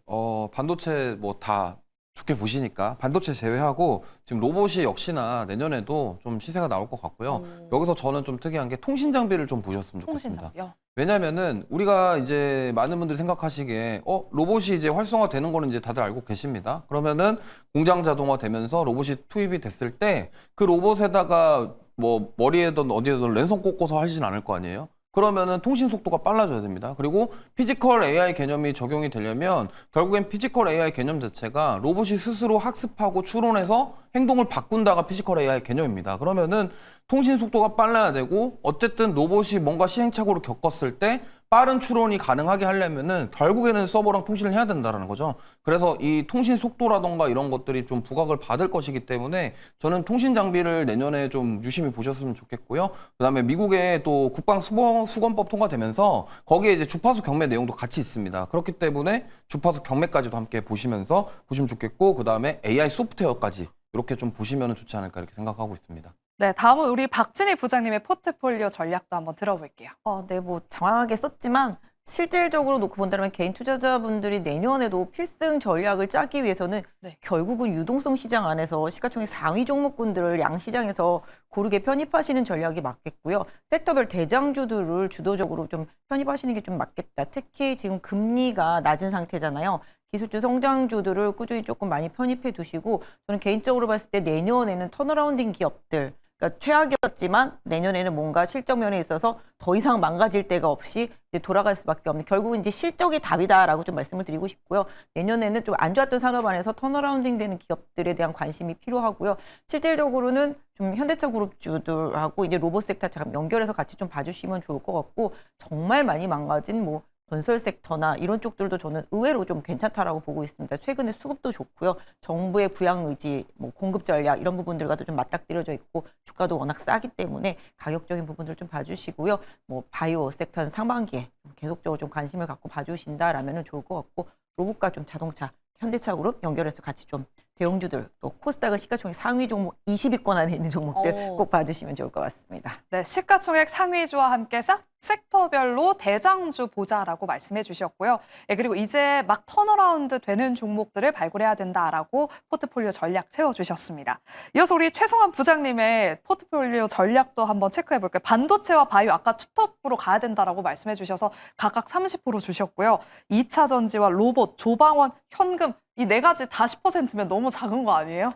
S5: 반도체 뭐 다 좋게 보시니까 반도체 제외하고 지금 로봇이 역시나 내년에도 좀 시세가 나올 것 같고요. 여기서 저는 좀 특이한 게 통신 장비를 좀 보셨으면 좋겠습니다.
S1: 통신장비요.
S5: 왜냐면은 우리가 이제 많은 분들이 생각하시기에 로봇이 이제 활성화되는 거는 이제 다들 알고 계십니다. 그러면은 공장 자동화되면서 로봇이 투입이 됐을 때 그 로봇에다가 뭐 머리에든 어디에든 랜선 꽂고서 하시진 않을 거 아니에요. 그러면은 통신 속도가 빨라져야 됩니다. 그리고 피지컬 AI 개념이 적용이 되려면 결국엔 피지컬 AI 개념 자체가 로봇이 스스로 학습하고 추론해서 행동을 바꾼다가 피지컬 AI 개념입니다. 그러면은 통신 속도가 빨라야 되고 어쨌든 로봇이 뭔가 시행착오를 겪었을 때 빠른 추론이 가능하게 하려면은 결국에는 서버랑 통신을 해야 된다는 거죠. 그래서 이 통신 속도라던가 이런 것들이 좀 부각을 받을 것이기 때문에 저는 통신 장비를 내년에 좀 유심히 보셨으면 좋겠고요. 그다음에 미국의 또 국방 수권법 통과되면서 거기에 이제 주파수 경매 내용도 같이 있습니다. 그렇기 때문에 주파수 경매까지도 함께 보시면서 보시면 좋겠고 그다음에 AI 소프트웨어까지 이렇게 좀 보시면 좋지 않을까 이렇게 생각하고 있습니다.
S1: 네, 다음은 우리 박진희 부장님의 포트폴리오 전략도 한번 들어볼게요.
S4: 네, 뭐 장황하게 썼지만 실질적으로 놓고 본다면 개인 투자자분들이 내년에도 필승 전략을 짜기 위해서는
S1: 네.
S4: 결국은 유동성 시장 안에서 시가총액 상위 종목군들을 양시장에서 고르게 편입하시는 전략이 맞겠고요. 섹터별 대장주들을 주도적으로 좀 편입하시는 게 좀 맞겠다. 특히 지금 금리가 낮은 상태잖아요. 기술주 성장주들을 꾸준히 조금 많이 편입해 두시고 저는 개인적으로 봤을 때 내년에는 턴어라운딩 기업들 그러니까 최악이었지만 내년에는 뭔가 실적 면에 있어서 더 이상 망가질 데가 없이 이제 돌아갈 수밖에 없는 결국은 이제 실적이 답이다라고 좀 말씀을 드리고 싶고요. 내년에는 좀 안 좋았던 산업 안에서 턴어라운딩 되는 기업들에 대한 관심이 필요하고요. 실질적으로는 좀 현대차 그룹주들하고 이제 로봇 섹터 잠깐 연결해서 같이 좀 봐주시면 좋을 것 같고 정말 많이 망가진 뭐 건설 섹터나 이런 쪽들도 저는 의외로 좀 괜찮다라고 보고 있습니다. 최근에 수급도 좋고요. 정부의 부양 의지, 뭐 공급 전략 이런 부분들과도 좀 맞닥뜨려져 있고 주가도 워낙 싸기 때문에 가격적인 부분들 좀 봐주시고요. 뭐 바이오 섹터는 상반기에 계속적으로 좀 관심을 갖고 봐주신다라면 좋을 것 같고 로봇과 좀 자동차, 현대차 그룹 연결해서 같이 좀 대형주들 또 코스닥의 시가총액 상위 종목 20위권 안에 있는 종목들 꼭 봐주시면 좋을 것 같습니다.
S1: 네, 시가총액 상위주와 함께 섹터별로 대장주 보자라고 말씀해 주셨고요. 예, 그리고 이제 막 턴어라운드 되는 종목들을 발굴해야 된다라고 포트폴리오 전략 세워주셨습니다. 이어서 우리 최성환 부장님의 포트폴리오 전략도 한번 체크해 볼게요. 반도체와 바이오 아까 투톱으로 가야 된다라고 말씀해 주셔서 각각 30% 주셨고요. 2차 전지와 로봇, 조방원, 현금 이 네 가지 다 10%면 너무 작은 거 아니에요?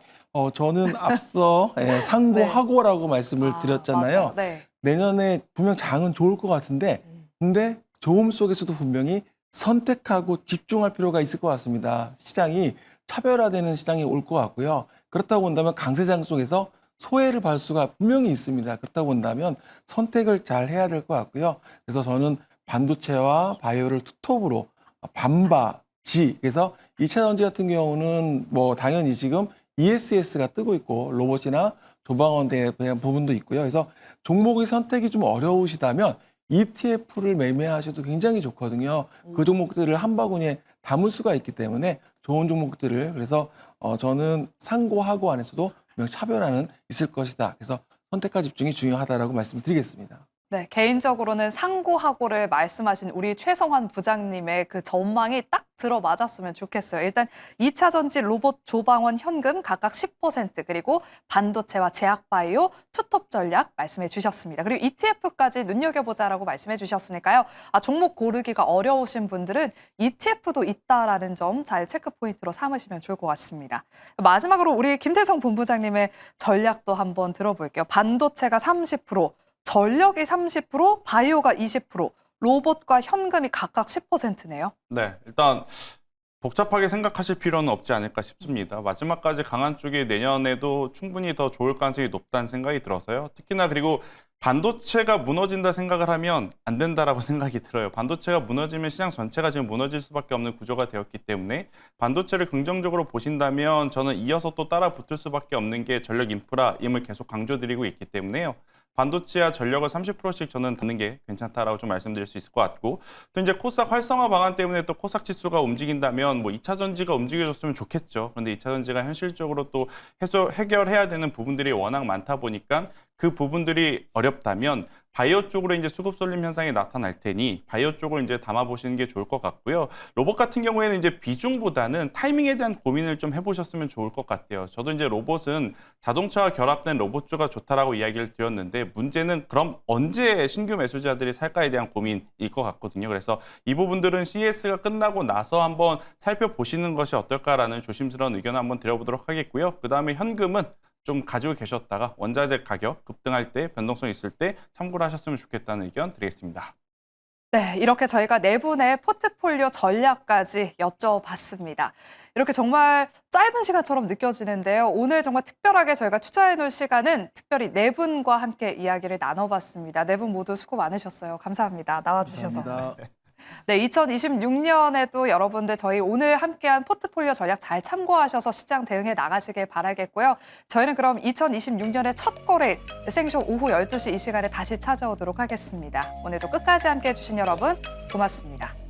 S2: 저는 앞서 상고하고라고 말씀을 드렸잖아요.
S1: 맞아요. 네.
S2: 내년에 분명 장은 좋을 것 같은데, 근데 좋음 속에서도 분명히 선택하고 집중할 필요가 있을 것 같습니다. 시장이 차별화되는 시장이 올 것 같고요. 그렇다고 본다면 강세장 속에서 소외를 받을 수가 분명히 있습니다. 그렇다고 본다면 선택을 잘 해야 될 것 같고요. 그래서 저는 반도체와 바이오를 투톱으로 반바지. 그래서 2차 전지 같은 경우는 뭐 당연히 지금 ESS가 뜨고 있고 로봇이나 조방원대에 대한 부분도 있고요. 그래서 종목의 선택이 좀 어려우시다면 ETF를 매매하셔도 굉장히 좋거든요. 그 종목들을 한 바구니에 담을 수가 있기 때문에 좋은 종목들을 그래서 저는 상고하고 안에서도 분명 차별화는 있을 것이다. 그래서 선택과 집중이 중요하다라고 말씀드리겠습니다.
S1: 네, 개인적으로는 상고하고를 말씀하신 우리 최성환 부장님의 그 전망이 딱 들어맞았으면 좋겠어요. 일단 2차 전지 로봇 조방원 현금 각각 10% 그리고 반도체와 제약바이오 투톱 전략 말씀해 주셨습니다. 그리고 ETF까지 눈여겨보자라고 말씀해 주셨으니까요. 종목 고르기가 어려우신 분들은 ETF도 있다라는 점 잘 체크 포인트로 삼으시면 좋을 것 같습니다. 마지막으로 우리 김태성 본부장님의 전략도 한번 들어볼게요. 반도체가 30%, 전력이 30%, 바이오가 20%, 로봇과 현금이 각각 10%네요.
S3: 네, 일단 복잡하게 생각하실 필요는 없지 않을까 싶습니다. 마지막까지 강한 쪽이 내년에도 충분히 더 좋을 가능성이 높다는 생각이 들어서요. 특히나 그리고 반도체가 무너진다 생각을 하면 안 된다라고 생각이 들어요. 반도체가 무너지면 시장 전체가 지금 무너질 수밖에 없는 구조가 되었기 때문에 반도체를 긍정적으로 보신다면 저는 이어서 또 따라 붙을 수밖에 없는 게 전력 인프라임을 계속 강조드리고 있기 때문에요. 반도체와 전력을 30%씩 저는 받는 게 괜찮다라고 좀 말씀드릴 수 있을 것 같고 또 이제 코스닥 활성화 방안 때문에 또 코스닥 지수가 움직인다면 뭐 2차 전지가 움직여줬으면 좋겠죠. 그런데 2차 전지가 현실적으로 또 해결해야 되는 부분들이 워낙 많다 보니까 그 부분들이 어렵다면 바이오 쪽으로 이제 수급 쏠림 현상이 나타날 테니 바이오 쪽을 이제 담아 보시는 게 좋을 것 같고요. 로봇 같은 경우에는 이제 비중보다는 타이밍에 대한 고민을 좀 해보셨으면 좋을 것 같아요. 저도 이제 로봇은 자동차와 결합된 로봇주가 좋다라고 이야기를 드렸는데 문제는 그럼 언제 신규 매수자들이 살까에 대한 고민일 것 같거든요. 그래서 이 부분들은 CES가 끝나고 나서 한번 살펴보시는 것이 어떨까라는 조심스러운 의견을 한번 드려보도록 하겠고요. 그 다음에 현금은 좀 가지고 계셨다가 원자재 가격 급등할 때 변동성 있을 때 참고를 하셨으면 좋겠다는 의견 드리겠습니다.
S1: 네, 이렇게 저희가 네 분의 포트폴리오 전략까지 여쭤봤습니다. 이렇게 정말 짧은 시간처럼 느껴지는데요. 오늘 정말 특별하게 저희가 투자해놓을 시간은 특별히 네 분과 함께 이야기를 나눠봤습니다. 네 분 모두 수고 많으셨어요. 감사합니다. 나와주셔서.
S2: 감사합니다.
S1: 네, 2026년에도 여러분들 저희 오늘 함께한 포트폴리오 전략 잘 참고하셔서 시장 대응해 나가시길 바라겠고요. 저희는 그럼 2026년의 첫 거래일 생쇼 오후 12시 이 시간에 다시 찾아오도록 하겠습니다. 오늘도 끝까지 함께해 주신 여러분 고맙습니다.